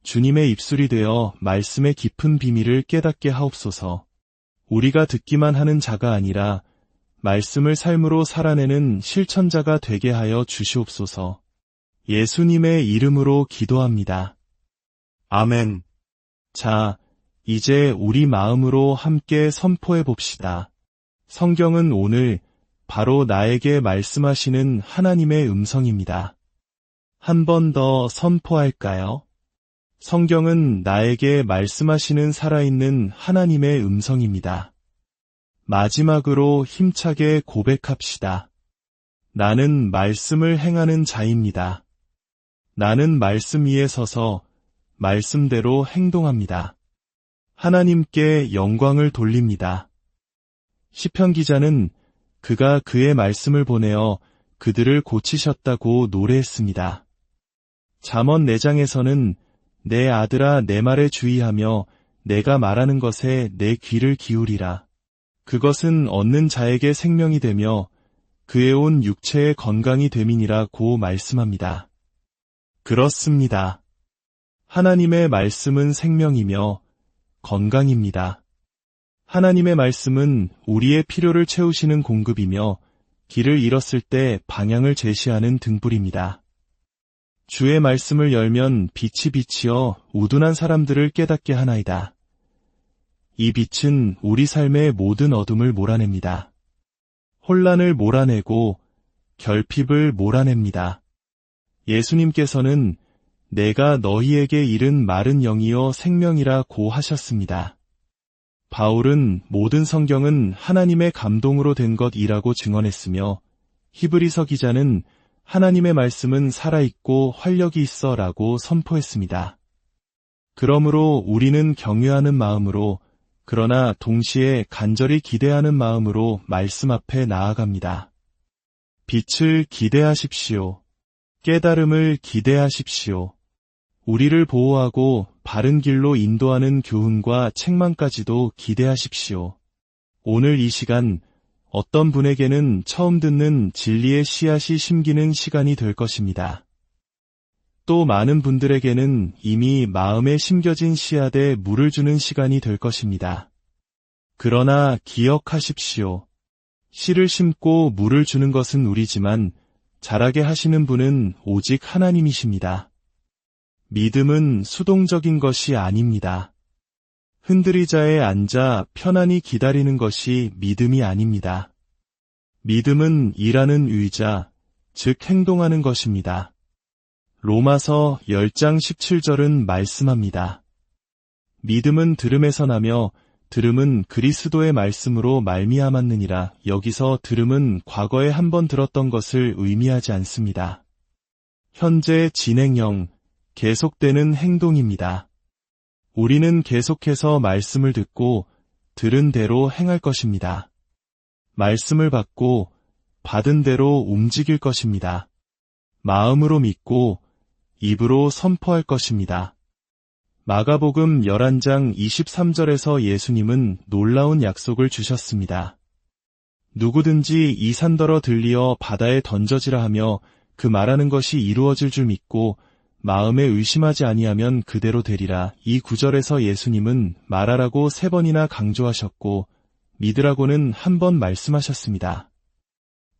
주님의 입술이 되어 말씀의 깊은 비밀을 깨닫게 하옵소서. 우리가 듣기만 하는 자가 아니라 말씀을 삶으로 살아내는 실천자가 되게 하여 주시옵소서. 예수님의 이름으로 기도합니다. 아멘. 자, 이제 우리 마음으로 함께 선포해 봅시다. 성경은 오늘 바로 나에게 말씀하시는 하나님의 음성입니다. 한 번 더 선포할까요? 성경은 나에게 말씀하시는 살아있는 하나님의 음성입니다. 마지막으로 힘차게 고백합시다. 나는 말씀을 행하는 자입니다. 나는 말씀 위에 서서 말씀대로 행동합니다. 하나님께 영광을 돌립니다. 시편 기자는 그가 그의 말씀을 보내어 그들을 고치셨다고 노래했습니다. 잠언 4장에서는 내 아들아 내 말에 주의하며 내가 말하는 것에 내 귀를 기울이라. 그것은 얻는 자에게 생명이 되며 그의 온 육체의 건강이 됨이니라고 말씀합니다. 그렇습니다. 하나님의 말씀은 생명이며 건강입니다. 하나님의 말씀은 우리의 필요를 채우시는 공급이며 길을 잃었을 때 방향을 제시하는 등불입니다. 주의 말씀을 열면 빛이 비치어 우둔한 사람들을 깨닫게 하나이다. 이 빛은 우리 삶의 모든 어둠을 몰아냅니다. 혼란을 몰아내고 결핍을 몰아냅니다. 예수님께서는 내가 너희에게 이른 마른 영이요 생명이라고 하셨습니다. 바울은 모든 성경은 하나님의 감동으로 된 것이라고 증언했으며 히브리서 기자는 하나님의 말씀은 살아있고 활력이 있어 라고 선포했습니다. 그러므로 우리는 경외하는 마음으로 그러나 동시에 간절히 기대하는 마음으로 말씀 앞에 나아갑니다. 빛을 기대하십시오. 깨달음을 기대하십시오. 우리를 보호하고 바른 길로 인도하는 교훈과 책망까지도 기대하십시오. 오늘 이 시간 어떤 분에게는 처음 듣는 진리의 씨앗이 심기는 시간이 될 것입니다. 또 많은 분들에게는 이미 마음에 심겨진 씨앗에 물을 주는 시간이 될 것입니다. 그러나 기억하십시오. 씨를 심고 물을 주는 것은 우리지만 자라게 하시는 분은 오직 하나님이십니다. 믿음은 수동적인 것이 아닙니다. 흔들의자에 앉아 편안히 기다리는 것이 믿음이 아닙니다. 믿음은 일하는 의자, 즉 행동하는 것입니다. 로마서 10장 17절은 말씀합니다. 믿음은 들음에서 나며 들음은 그리스도의 말씀으로 말미암았느니라. 여기서 들음은 과거에 한 번 들었던 것을 의미하지 않습니다. 현재 진행형, 계속되는 행동입니다. 우리는 계속해서 말씀을 듣고 들은 대로 행할 것입니다. 말씀을 받고 받은 대로 움직일 것입니다. 마음으로 믿고 입으로 선포할 것입니다. 마가복음 11장 23절에서 예수님은 놀라운 약속을 주셨습니다. 누구든지 이 산더러 들리어 바다에 던져지라 하며 그 말하는 것이 이루어질 줄 믿고 마음에 의심하지 아니하면 그대로 되리라. 이 구절에서 예수님은 말하라고 3번이나 강조하셨고 믿으라고는 한 번 말씀하셨습니다.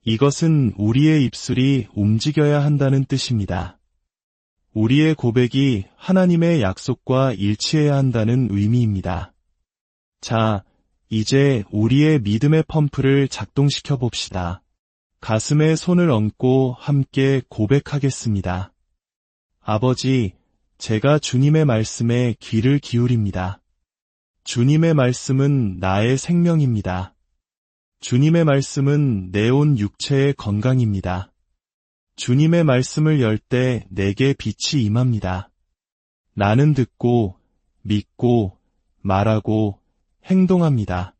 이것은 우리의 입술이 움직여야 한다는 뜻입니다. 우리의 고백이 하나님의 약속과 일치해야 한다는 의미입니다. 자, 이제 우리의 믿음의 펌프를 작동시켜 봅시다. 가슴에 손을 얹고 함께 고백하겠습니다. 아버지, 제가 주님의 말씀에 귀를 기울입니다. 주님의 말씀은 나의 생명입니다. 주님의 말씀은 내 온 육체의 건강입니다. 주님의 말씀을 열 때 내게 빛이 임합니다. 나는 듣고, 믿고, 말하고, 행동합니다.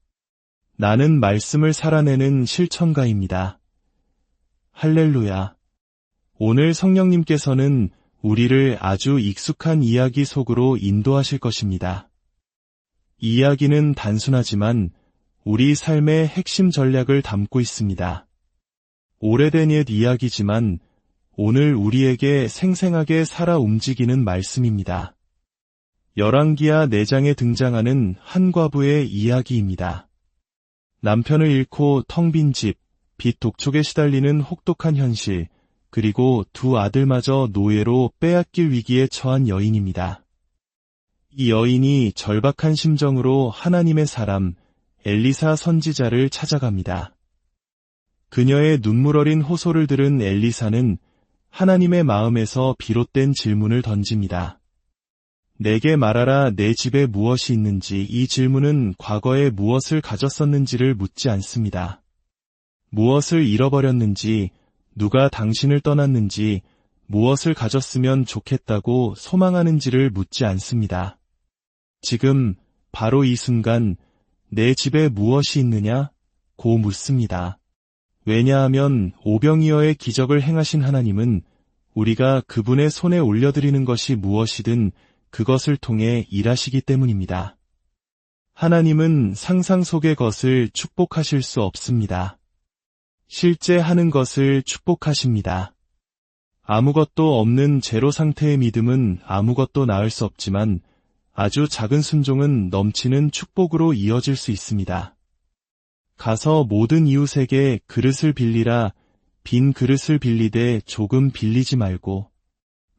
나는 말씀을 살아내는 실천가입니다. 할렐루야. 오늘 성령님께서는 우리를 아주 익숙한 이야기 속으로 인도하실 것입니다. 이야기는 단순하지만 우리 삶의 핵심 전략을 담고 있습니다. 오래된 옛 이야기지만 오늘 우리에게 생생하게 살아 움직이는 말씀입니다. 열왕기하 4장에 등장하는 한 과부의 이야기입니다. 남편을 잃고 텅 빈 집, 빚 독촉에 시달리는 혹독한 현실, 그리고 2 아들마저 노예로 빼앗길 위기에 처한 여인입니다. 이 여인이 절박한 심정으로 하나님의 사람 엘리사 선지자를 찾아갑니다. 그녀의 눈물 어린 호소를 들은 엘리사는 하나님의 마음에서 비롯된 질문을 던집니다. 내게 말하라, 내 집에 무엇이 있는지. 이 질문은 과거에 무엇을 가졌었는지를 묻지 않습니다. 무엇을 잃어버렸는지, 누가 당신을 떠났는지, 무엇을 가졌으면 좋겠다고 소망하는지를 묻지 않습니다. 지금 바로 이 순간 내 집에 무엇이 있느냐? 고 묻습니다. 왜냐하면 오병이어의 기적을 행하신 하나님은 우리가 그분의 손에 올려드리는 것이 무엇이든 그것을 통해 일하시기 때문입니다. 하나님은 상상 속의 것을 축복하실 수 없습니다. 실제 하는 것을 축복하십니다. 아무것도 없는 제로 상태의 믿음은 아무것도 낳을 수 없지만 아주 작은 순종은 넘치는 축복으로 이어질 수 있습니다. 가서 모든 이웃에게 그릇을 빌리라. 빈 그릇을 빌리되 조금 빌리지 말고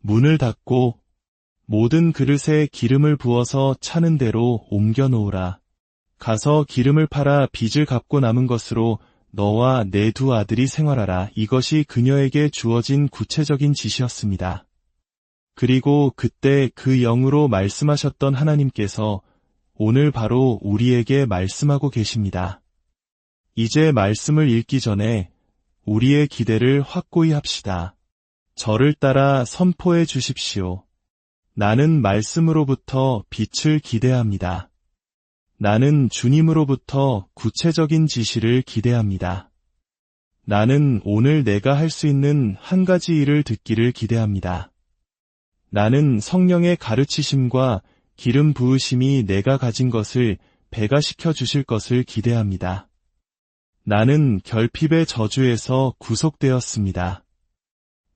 문을 닫고 모든 그릇에 기름을 부어서 차는 대로 옮겨 놓으라. 가서 기름을 팔아 빚을 갚고 남은 것으로 너와 내 2 아들이 생활하라. 이것이 그녀에게 주어진 구체적인 지시였습니다. 그리고 그때 그 영으로 말씀하셨던 하나님께서 오늘 바로 우리에게 말씀하고 계십니다. 이제 말씀을 읽기 전에 우리의 기대를 확고히 합시다. 저를 따라 선포해 주십시오. 나는 말씀으로부터 빛을 기대합니다. 나는 주님으로부터 구체적인 지시를 기대합니다. 나는 오늘 내가 할 수 있는 한 가지 일을 듣기를 기대합니다. 나는 성령의 가르치심과 기름 부으심이 내가 가진 것을 배가시켜 주실 것을 기대합니다. 나는 결핍의 저주에서 구속되었습니다.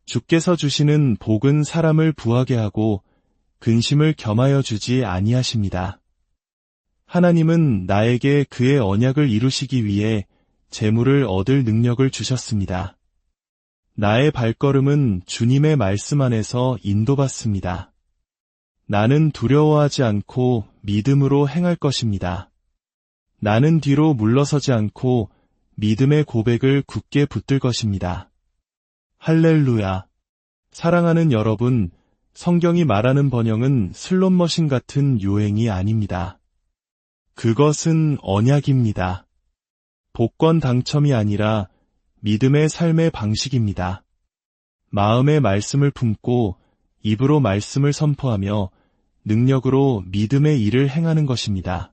주께서 주시는 복은 사람을 부하게 하고 근심을 겸하여 주지 아니하십니다. 하나님은 나에게 그의 언약을 이루시기 위해 재물을 얻을 능력을 주셨습니다. 나의 발걸음은 주님의 말씀 안에서 인도받습니다. 나는 두려워하지 않고 믿음으로 행할 것입니다. 나는 뒤로 물러서지 않고 믿음의 고백을 굳게 붙들 것입니다. 할렐루야. 사랑하는 여러분, 성경이 말하는 번영은 슬롯머신 같은 요행이 아닙니다. 그것은 언약입니다. 복권 당첨이 아니라 믿음의 삶의 방식입니다. 마음의 말씀을 품고 입으로 말씀을 선포하며 능력으로 믿음의 일을 행하는 것입니다.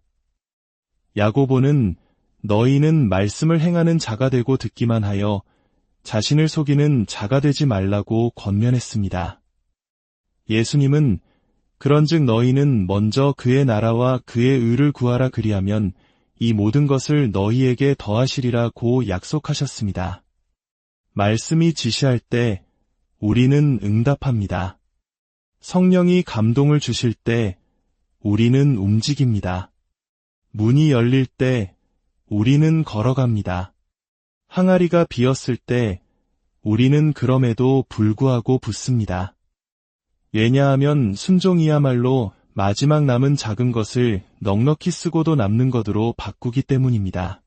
야고보는 너희는 말씀을 행하는 자가 되고 듣기만 하여 자신을 속이는 자가 되지 말라고 권면했습니다. 예수님은 그런즉 너희는 먼저 그의 나라와 그의 의를 구하라 그리하면 이 모든 것을 너희에게 더하시리라고 약속하셨습니다. 말씀이 지시할 때 우리는 응답합니다. 성령이 감동을 주실 때 우리는 움직입니다. 문이 열릴 때 우리는 걸어갑니다. 항아리가 비었을 때 우리는 그럼에도 불구하고 붙습니다. 왜냐하면 순종이야말로 마지막 남은 작은 것을 넉넉히 쓰고도 남는 것으로 바꾸기 때문입니다.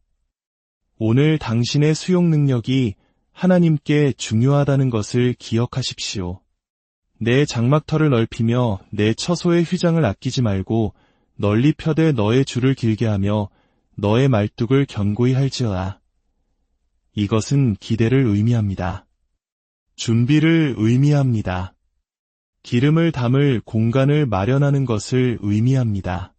오늘 당신의 수용 능력이 하나님께 중요하다는 것을 기억하십시오. 내 장막터를 넓히며 내 처소의 휘장을 아끼지 말고 널리 펴되 너의 줄을 길게 하며 너의 말뚝을 견고히 할지어다. 이것은 기대를 의미합니다. 준비를 의미합니다. 기름을 담을 공간을 마련하는 것을 의미합니다.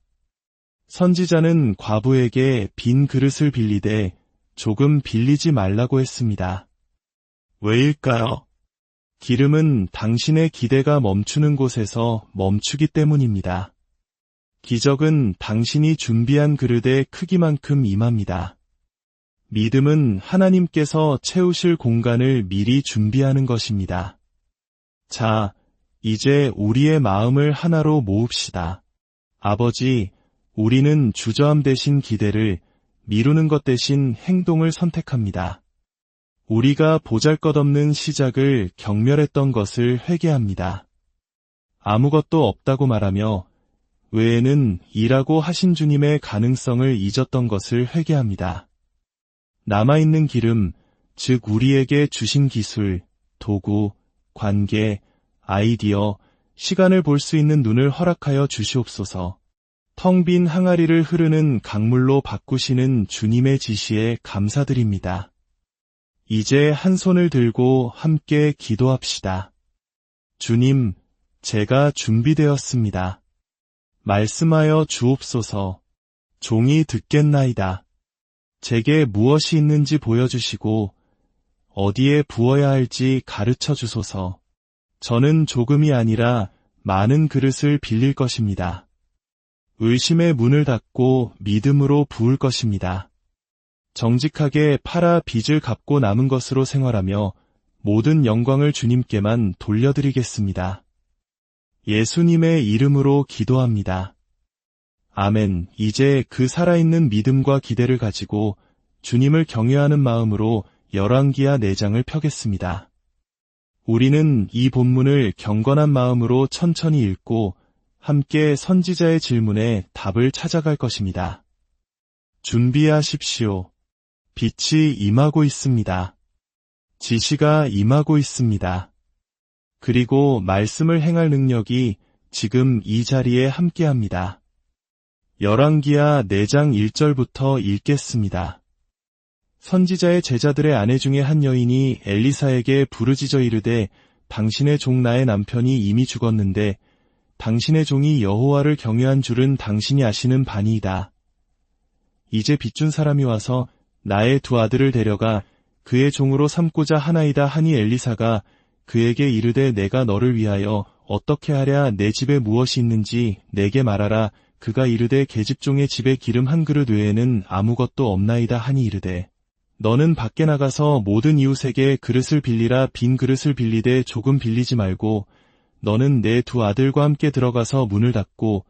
선지자는 과부에게 빈 그릇을 빌리되 조금 빌리지 말라고 했습니다. 왜일까요? 기름은 당신의 기대가 멈추는 곳에서 멈추기 때문입니다. 기적은 당신이 준비한 그릇의 크기만큼 임합니다. 믿음은 하나님께서 채우실 공간을 미리 준비하는 것입니다. 자, 이제 우리의 마음을 하나로 모읍시다. 아버지, 우리는 주저함 대신 기대를, 미루는 것 대신 행동을 선택합니다. 우리가 보잘것없는 시작을 경멸했던 것을 회개합니다. 아무것도 없다고 말하며 외에는 이라고 하신 주님의 가능성을 잊었던 것을 회개합니다. 남아있는 기름, 즉 우리에게 주신 기술, 도구, 관계, 아이디어, 시간을 볼 수 있는 눈을 허락하여 주시옵소서. 텅 빈 항아리를 흐르는 강물로 바꾸시는 주님의 지시에 감사드립니다. 이제 한 손을 들고 함께 기도합시다. 주님, 제가 준비되었습니다. 말씀하여 주옵소서. 종이 듣겠나이다. 제게 무엇이 있는지 보여주시고 어디에 부어야 할지 가르쳐 주소서. 저는 조금이 아니라 많은 그릇을 빌릴 것입니다. 의심의 문을 닫고 믿음으로 부을 것입니다. 정직하게 팔아 빚을 갚고 남은 것으로 생활하며 모든 영광을 주님께만 돌려드리겠습니다. 예수님의 이름으로 기도합니다. 아멘. 이제 그 살아있는 믿음과 기대를 가지고 주님을 경외하는 마음으로 열왕기하 4장을 펴겠습니다. 우리는 이 본문을 경건한 마음으로 천천히 읽고 함께 선지자의 질문에 답을 찾아갈 것입니다. 준비하십시오. 빛이 임하고 있습니다. 지시가 임하고 있습니다. 그리고 말씀을 행할 능력이 지금 이 자리에 함께합니다. 열왕기하 4장 1절부터 읽겠습니다. 선지자의 제자들의 아내 중에 한 여인이 엘리사에게 부르짖어 이르되 당신의 종 나의 남편이 이미 죽었는데 당신의 종이 여호와를 경외한 줄은 당신이 아시는 바니이다. 이제 빚준 사람이 와서 나의 2 아들을 데려가 그의 종으로 삼고자 하나이다 하니 엘리사가 그에게 이르되 내가 너를 위하여 어떻게 하랴 내 집에 무엇이 있는지 내게 말하라. 그가 이르되 계집종의 집에 기름 한 그릇 외에는 아무것도 없나이다 하니 이르되 너는 밖에 나가서 모든 이웃에게 그릇을 빌리라. 빈 그릇을 빌리되 조금 빌리지 말고 너는 내 2 아들과 함께 들어가서 문을 닫고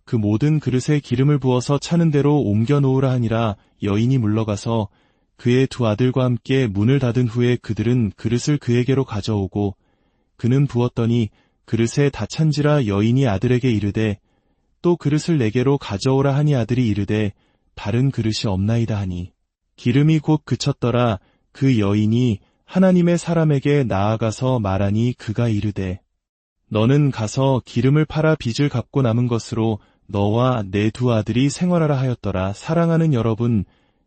그 모든 그릇에 기름을 부어서 차는 대로 옮겨 놓으라 하니라. 여인이 물러가서 그의 2 아들과 함께 문을 닫은 후에 그들은 그릇을 그에게로 가져오고 그는 부었더니 그릇에 다 찬지라. 여인이 아들에게 이르되 또 그릇을 내게로 가져오라 하니 아들이 이르되 다른 그릇이 없나이다 하니 기름이 곧 그쳤더라. 그 여인이 하나님의 사람에게 나아가서 말하니 그가 이르되 너는 가서 기름을 팔아 빚을 갚고 남은 것으로 너와 내 두 아들이 생활하라 하였더라. 사랑하는 여러분,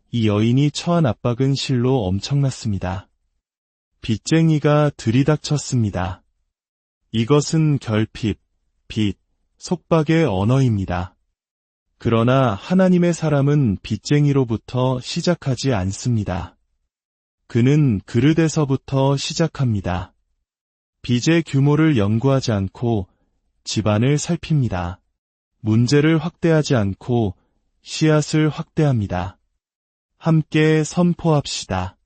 이 여인이 처한 압박은 실로 엄청났습니다. 빚쟁이가 들이닥쳤습니다. 이것은 결핍, 빚, 속박의 언어입니다. 그러나 하나님의 사람은 빚쟁이로부터 시작하지 않습니다. 그는 그릇에서부터 시작합니다. 빚의 규모를 연구하지 않고 집안을 살핍니다. 문제를 확대하지 않고 씨앗을 확대합니다. 함께 선포합시다.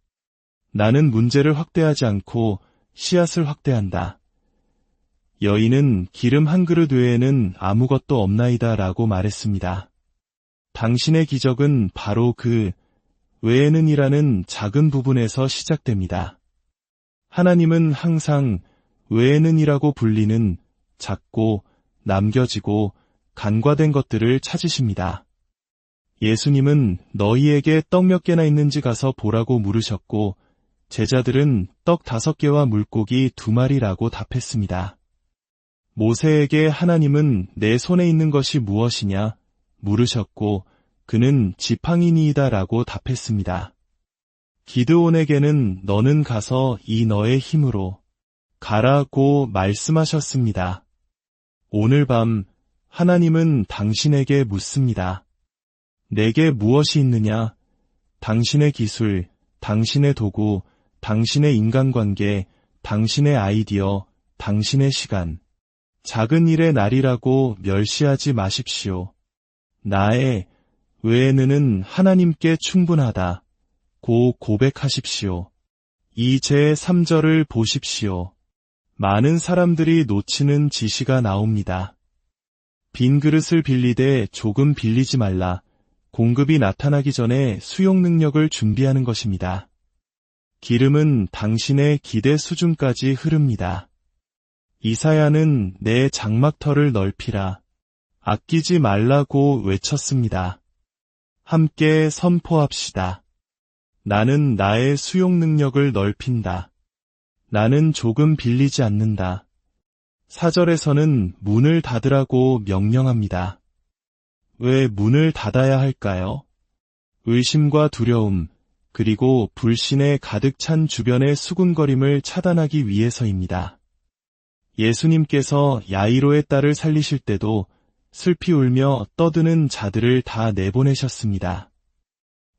나는 문제를 확대하지 않고 씨앗을 확대한다. 여인은 기름 한 그릇 외에는 아무것도 없나이다 라고 말했습니다. 당신의 기적은 바로 그 외에는 이라는 작은 부분에서 시작됩니다. 하나님은 항상 외에는 이라고 불리는 작고 남겨지고 간과된 것들을 찾으십니다. 예수님은 너희에게 떡 몇 개나 있는지 가서 보라고 물으셨고 제자들은 떡 5개와 물고기 2마리라고 답했습니다. 모세에게 하나님은 내 손에 있는 것이 무엇이냐 물으셨고 그는 지팡이니이다 라고 답했습니다. 기드온에게는 너는 가서 이 너의 힘으로 가라고 말씀하셨습니다. 오늘 밤 하나님은 당신에게 묻습니다. 내게 무엇이 있느냐? 당신의 기술, 당신의 도구, 당신의 인간관계, 당신의 아이디어, 당신의 시간. 작은 일의 날이라고 멸시하지 마십시오. 나의 외에는 하나님께 충분하다. 고 고백하십시오. 이 제 3절을 보십시오. 많은 사람들이 놓치는 지시가 나옵니다. 빈 그릇을 빌리되 조금 빌리지 말라. 공급이 나타나기 전에 수용 능력을 준비하는 것입니다. 기름은 당신의 기대 수준까지 흐릅니다. 이사야는 내 장막터를 넓히라. 아끼지 말라고 외쳤습니다. 함께 선포합시다. 나는 나의 수용 능력을 넓힌다. 나는 조금 빌리지 않는다. 4절에서는 문을 닫으라고 명령합니다. 왜 문을 닫아야 할까요? 의심과 두려움, 그리고 불신에 가득 찬 주변의 수군거림을 차단하기 위해서입니다. 예수님께서 야이로의 딸을 살리실 때도 슬피 울며 떠드는 자들을 다 내보내셨습니다.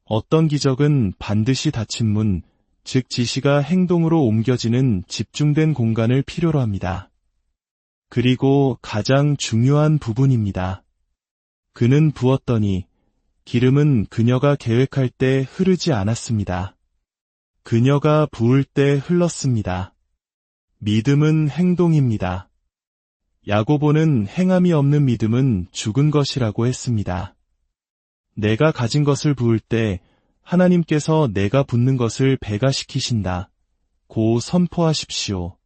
어떤 기적은 반드시 닫힌 문, 즉 지시가 행동으로 옮겨지는 집중된 공간을 필요로 합니다. 그리고 가장 중요한 부분입니다. 그는 부었더니 기름은 그녀가 계획할 때 흐르지 않았습니다. 그녀가 부을 때 흘렀습니다. 믿음은 행동입니다. 야고보는 행함이 없는 믿음은 죽은 것이라고 했습니다. 내가 가진 것을 부을 때 하나님께서 내가 붓는 것을 배가시키신다. 고 선포하십시오.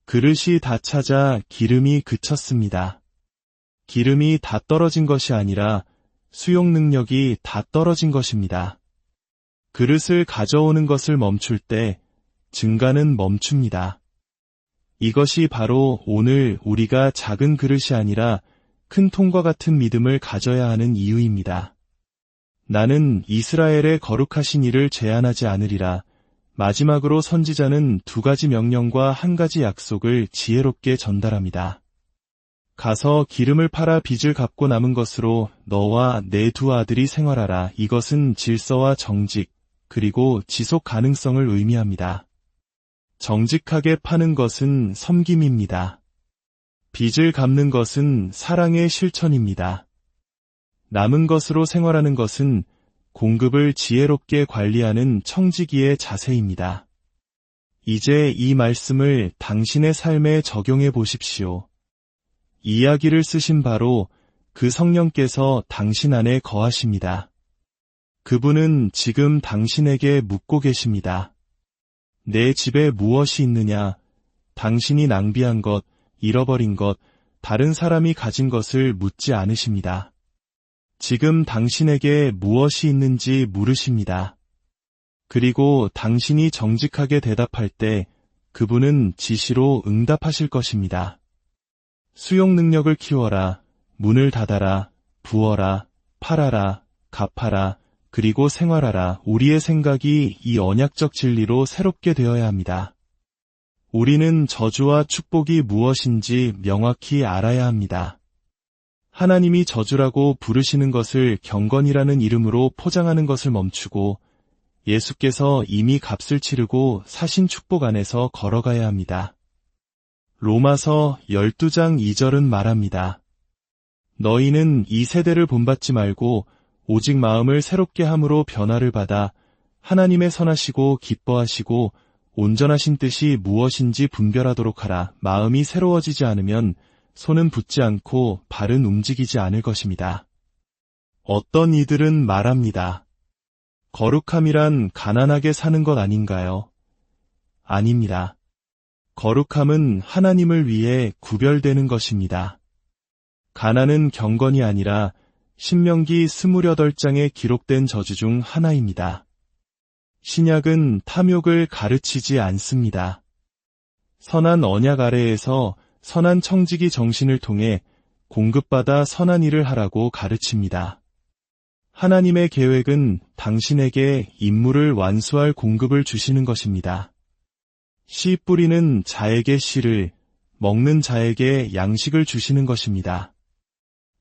그릇이 다 차자 기름이 그쳤습니다. 기름이 다 떨어진 것이 아니라 수용 능력이 다 떨어진 것입니다. 그릇을 가져오는 것을 멈출 때 증가는 멈춥니다. 이것이 바로 오늘 우리가 작은 그릇이 아니라 큰 통과 같은 믿음을 가져야 하는 이유입니다. 나는 이스라엘의 거룩하신 이를 제한하지 않으리라. 마지막으로 선지자는 2가지 명령과 1가지 약속을 지혜롭게 전달합니다. 가서 기름을 팔아 빚을 갚고 남은 것으로 너와 내 2 아들이 생활하라. 이것은 질서와 정직, 그리고 지속 가능성을 의미합니다. 정직하게 파는 것은 섬김입니다. 빚을 갚는 것은 사랑의 실천입니다. 남은 것으로 생활하는 것은 공급을 지혜롭게 관리하는 청지기의 자세입니다. 이제 이 말씀을 당신의 삶에 적용해 보십시오. 이야기를 쓰신 바로 그 성령께서 당신 안에 거하십니다. 그분은 지금 당신에게 묻고 계십니다. 내 집에 무엇이 있느냐? 당신이 낭비한 것, 잃어버린 것, 다른 사람이 가진 것을 묻지 않으십니다. 지금 당신에게 무엇이 있는지 물으십니다. 그리고 당신이 정직하게 대답할 때 그분은 지시로 응답하실 것입니다. 수용 능력을 키워라, 문을 닫아라, 부어라, 팔아라, 갚아라, 그리고 생활하라. 우리의 생각이 이 언약적 진리로 새롭게 되어야 합니다. 우리는 저주와 축복이 무엇인지 명확히 알아야 합니다. 하나님이 저주라고 부르시는 것을 경건이라는 이름으로 포장하는 것을 멈추고 예수께서 이미 값을 치르고 사신 축복 안에서 걸어가야 합니다. 로마서 12장 2절은 말합니다. 너희는 이 세대를 본받지 말고 오직 마음을 새롭게 함으로 변화를 받아 하나님의 선하시고 기뻐하시고 온전하신 뜻이 무엇인지 분별하도록 하라. 마음이 새로워지지 않으면 손은 붙지 않고 발은 움직이지 않을 것입니다. 어떤 이들은 말합니다. 거룩함이란 가난하게 사는 것 아닌가요? 아닙니다. 거룩함은 하나님을 위해 구별되는 것입니다. 가난은 경건이 아니라 신명기 28장에 기록된 저주 중 하나입니다. 신약은 탐욕을 가르치지 않습니다. 선한 언약 아래에서 선한 청지기 정신을 통해 공급받아 선한 일을 하라고 가르칩니다. 하나님의 계획은 당신에게 임무를 완수할 공급을 주시는 것입니다. 씨 뿌리는 자에게 씨를, 먹는 자에게 양식을 주시는 것입니다.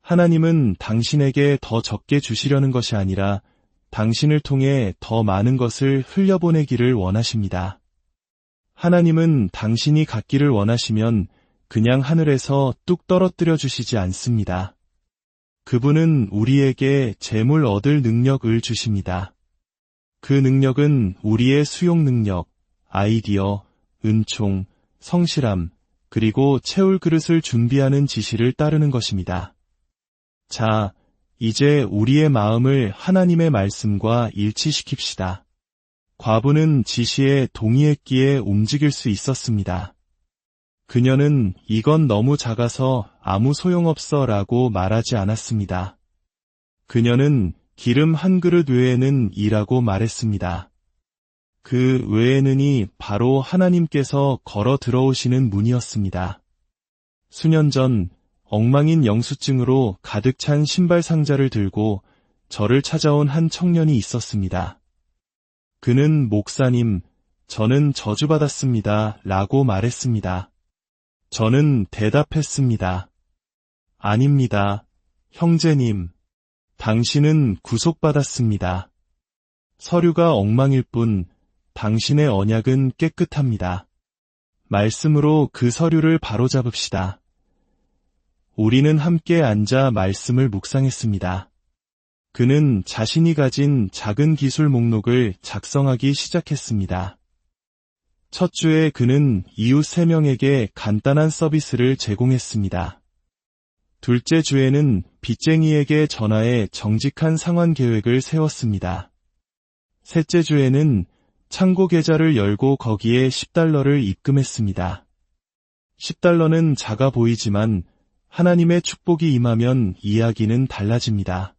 하나님은 당신에게 더 적게 주시려는 것이 아니라 당신을 통해 더 많은 것을 흘려보내기를 원하십니다. 하나님은 당신이 갖기를 원하시면 그냥 하늘에서 뚝 떨어뜨려 주시지 않습니다. 그분은 우리에게 재물 얻을 능력을 주십니다. 그 능력은 우리의 수용 능력, 아이디어, 은총, 성실함, 그리고 채울 그릇을 준비하는 지시를 따르는 것입니다. 자, 이제 우리의 마음을 하나님의 말씀과 일치시킵시다. 과부는 지시에 동의했기에 움직일 수 있었습니다. 그녀는 이건 너무 작아서 아무 소용없어 라고 말하지 않았습니다. 그녀는 기름 한 그릇 외에는 이라고 말했습니다. 그 외에는이 바로 하나님께서 걸어 들어오시는 문이었습니다. 수년 전 엉망인 영수증으로 가득 찬 신발 상자를 들고 저를 찾아온 한 청년이 있었습니다. 그는 목사님, 저는 저주받았습니다 라고 말했습니다. 저는 대답했습니다. 아닙니다, 형제님. 당신은 구속받았습니다. 서류가 엉망일 뿐 당신의 언약은 깨끗합니다. 말씀으로 그 서류를 바로잡읍시다. 우리는 함께 앉아 말씀을 묵상했습니다. 그는 자신이 가진 작은 기술 목록을 작성하기 시작했습니다. 첫 주에 그는 이웃 3명에게 간단한 서비스를 제공했습니다. 둘째 주에는 빚쟁이에게 전화해 정직한 상환 계획을 세웠습니다. 셋째 주에는 창고 계좌를 열고 거기에 $10를 입금했습니다. $10는 작아 보이지만 하나님의 축복이 임하면 이야기는 달라집니다.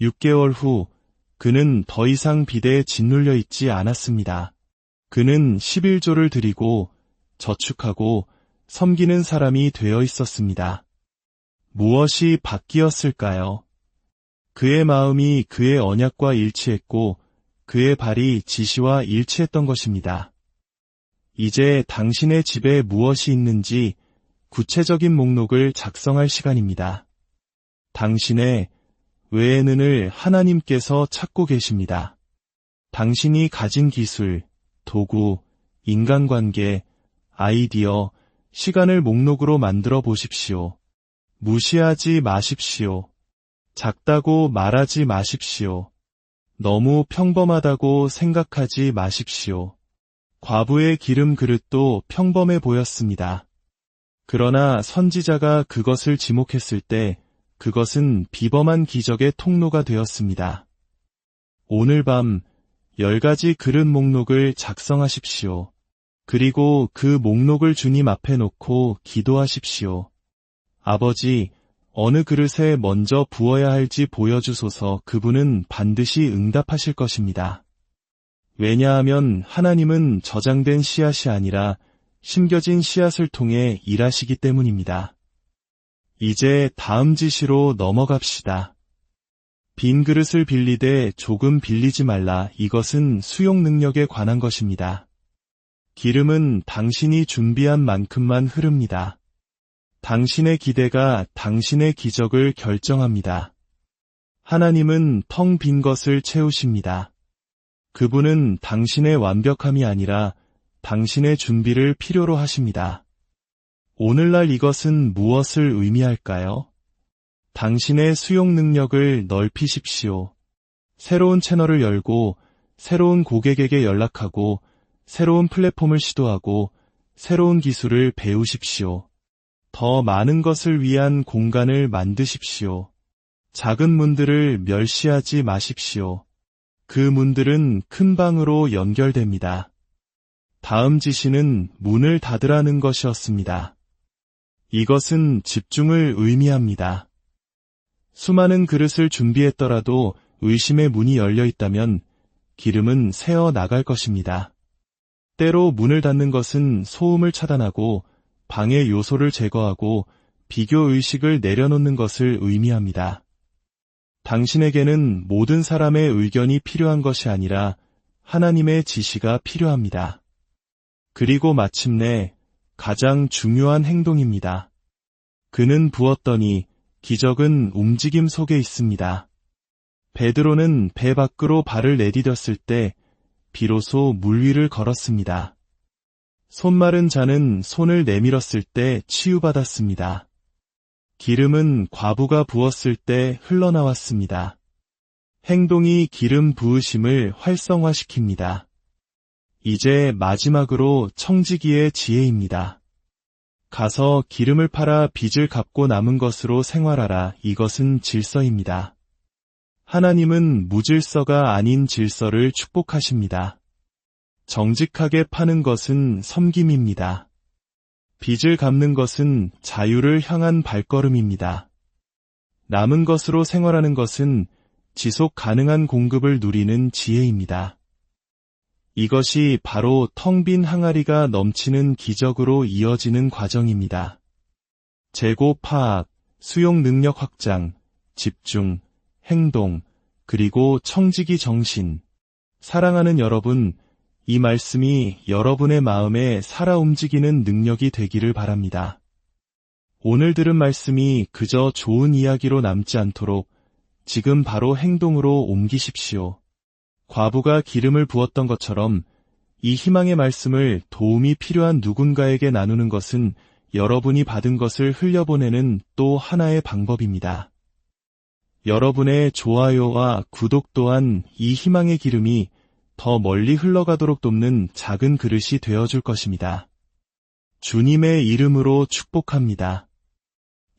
6개월 후 그는 더 이상 빚에 짓눌려 있지 않았습니다. 그는 11조를 드리고 저축하고 섬기는 사람이 되어 있었습니다. 무엇이 바뀌었을까요? 그의 마음이 그의 언약과 일치했고 그의 발이 지시와 일치했던 것입니다. 이제 당신의 집에 무엇이 있는지 구체적인 목록을 작성할 시간입니다. 당신의 외에는을 하나님께서 찾고 계십니다. 당신이 가진 기술, 도구, 인간관계, 아이디어, 시간을 목록으로 만들어 보십시오. 무시하지 마십시오. 작다고 말하지 마십시오. 너무 평범하다고 생각하지 마십시오. 과부의 기름 그릇도 평범해 보였습니다. 그러나 선지자가 그것을 지목했을 때 그것은 비범한 기적의 통로가 되었습니다. 오늘 밤 10가지 그릇 목록을 작성하십시오. 그리고 그 목록을 주님 앞에 놓고 기도하십시오. 아버지, 어느 그릇에 먼저 부어야 할지 보여주소서. 그분은 반드시 응답하실 것입니다. 왜냐하면 하나님은 저장된 씨앗이 아니라 심겨진 씨앗을 통해 일하시기 때문입니다. 이제 다음 지시로 넘어갑시다. 빈 그릇을 빌리되 조금 빌리지 말라. 이것은 수용 능력에 관한 것입니다. 기름은 당신이 준비한 만큼만 흐릅니다. 당신의 기대가 당신의 기적을 결정합니다. 하나님은 텅 빈 것을 채우십니다. 그분은 당신의 완벽함이 아니라 당신의 준비를 필요로 하십니다. 오늘날 이것은 무엇을 의미할까요? 당신의 수용 능력을 넓히십시오. 새로운 채널을 열고, 새로운 고객에게 연락하고, 새로운 플랫폼을 시도하고, 새로운 기술을 배우십시오. 더 많은 것을 위한 공간을 만드십시오. 작은 문들을 멸시하지 마십시오. 그 문들은 큰 방으로 연결됩니다. 다음 지시는 문을 닫으라는 것이었습니다. 이것은 집중을 의미합니다. 수많은 그릇을 준비했더라도 의심의 문이 열려 있다면 기름은 새어 나갈 것입니다. 때로 문을 닫는 것은 소음을 차단하고 방해 요소를 제거하고 비교의식을 내려놓는 것을 의미합니다. 당신에게는 모든 사람의 의견이 필요한 것이 아니라 하나님의 지시가 필요합니다. 그리고 마침내 가장 중요한 행동입니다. 그는 부었더니 기적은 움직임 속에 있습니다. 베드로는 배 밖으로 발을 내디뎠을 때 비로소 물 위를 걸었습니다. 손 마른 자는 손을 내밀었을 때 치유받았습니다. 기름은 과부가 부었을 때 흘러나왔습니다. 행동이 기름 부으심을 활성화시킵니다. 이제 마지막으로 청지기의 지혜입니다. 가서 기름을 팔아 빚을 갚고 남은 것으로 생활하라. 이것은 질서입니다. 하나님은 무질서가 아닌 질서를 축복하십니다. 정직하게 파는 것은 섬김입니다. 빚을 갚는 것은 자유를 향한 발걸음입니다. 남은 것으로 생활하는 것은 지속 가능한 공급을 누리는 지혜입니다. 이것이 바로 텅 빈 항아리가 넘치는 기적으로 이어지는 과정입니다. 재고 파악, 수용 능력 확장, 집중, 행동, 그리고 청지기 정신. 사랑하는 여러분, 이 말씀이 여러분의 마음에 살아 움직이는 능력이 되기를 바랍니다. 오늘 들은 말씀이 그저 좋은 이야기로 남지 않도록 지금 바로 행동으로 옮기십시오. 과부가 기름을 부었던 것처럼 이 희망의 말씀을 도움이 필요한 누군가에게 나누는 것은 여러분이 받은 것을 흘려보내는 또 하나의 방법입니다. 여러분의 좋아요와 구독 또한 이 희망의 기름이 더 멀리 흘러가도록 돕는 작은 그릇이 되어줄 것입니다. 주님의 이름으로 축복합니다.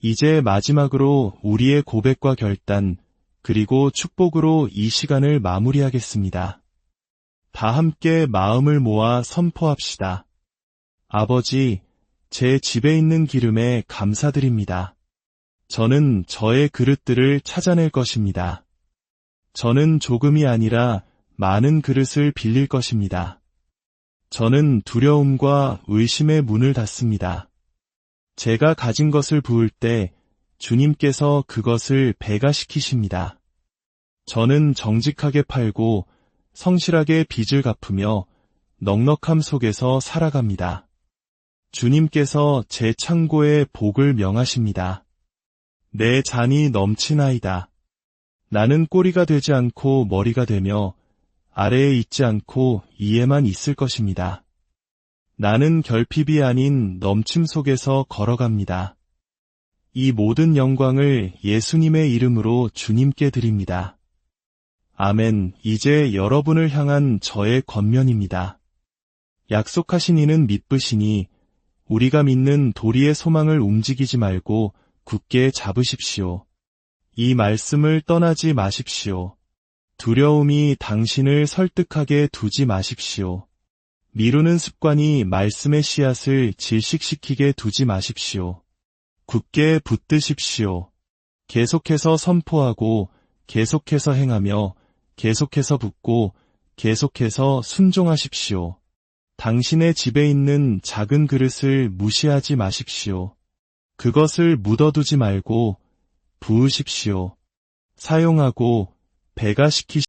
이제 마지막으로 우리의 고백과 결단, 그리고 축복으로 이 시간을 마무리하겠습니다. 다 함께 마음을 모아 선포합시다. 아버지, 제 집에 있는 기름에 감사드립니다. 저는 저의 그릇들을 찾아낼 것입니다. 저는 조금이 아니라 많은 그릇을 빌릴 것입니다. 저는 두려움과 의심의 문을 닫습니다. 제가 가진 것을 부을 때 주님께서 그것을 배가시키십니다. 저는 정직하게 팔고 성실하게 빚을 갚으며 넉넉함 속에서 살아갑니다. 주님께서 제 창고에 복을 명하십니다. 내 잔이 넘치나이다. 나는 꼬리가 되지 않고 머리가 되며 아래에 있지 않고 위에만 있을 것입니다. 나는 결핍이 아닌 넘침 속에서 걸어갑니다. 이 모든 영광을 예수님의 이름으로 주님께 드립니다. 아멘. 이제 여러분을 향한 저의 권면입니다. 약속하신 이는 믿으시니 우리가 믿는 도리의 소망을 움직이지 말고 굳게 잡으십시오. 이 말씀을 떠나지 마십시오. 두려움이 당신을 설득하게 두지 마십시오. 미루는 습관이 말씀의 씨앗을 질식시키게 두지 마십시오. 굳게 붙드십시오. 계속해서 선포하고 계속해서 행하며 계속해서 붙고 계속해서 순종하십시오. 당신의 집에 있는 작은 그릇을 무시하지 마십시오. 그것을 묻어두지 말고 부으십시오. 사용하고 배가시키십시오.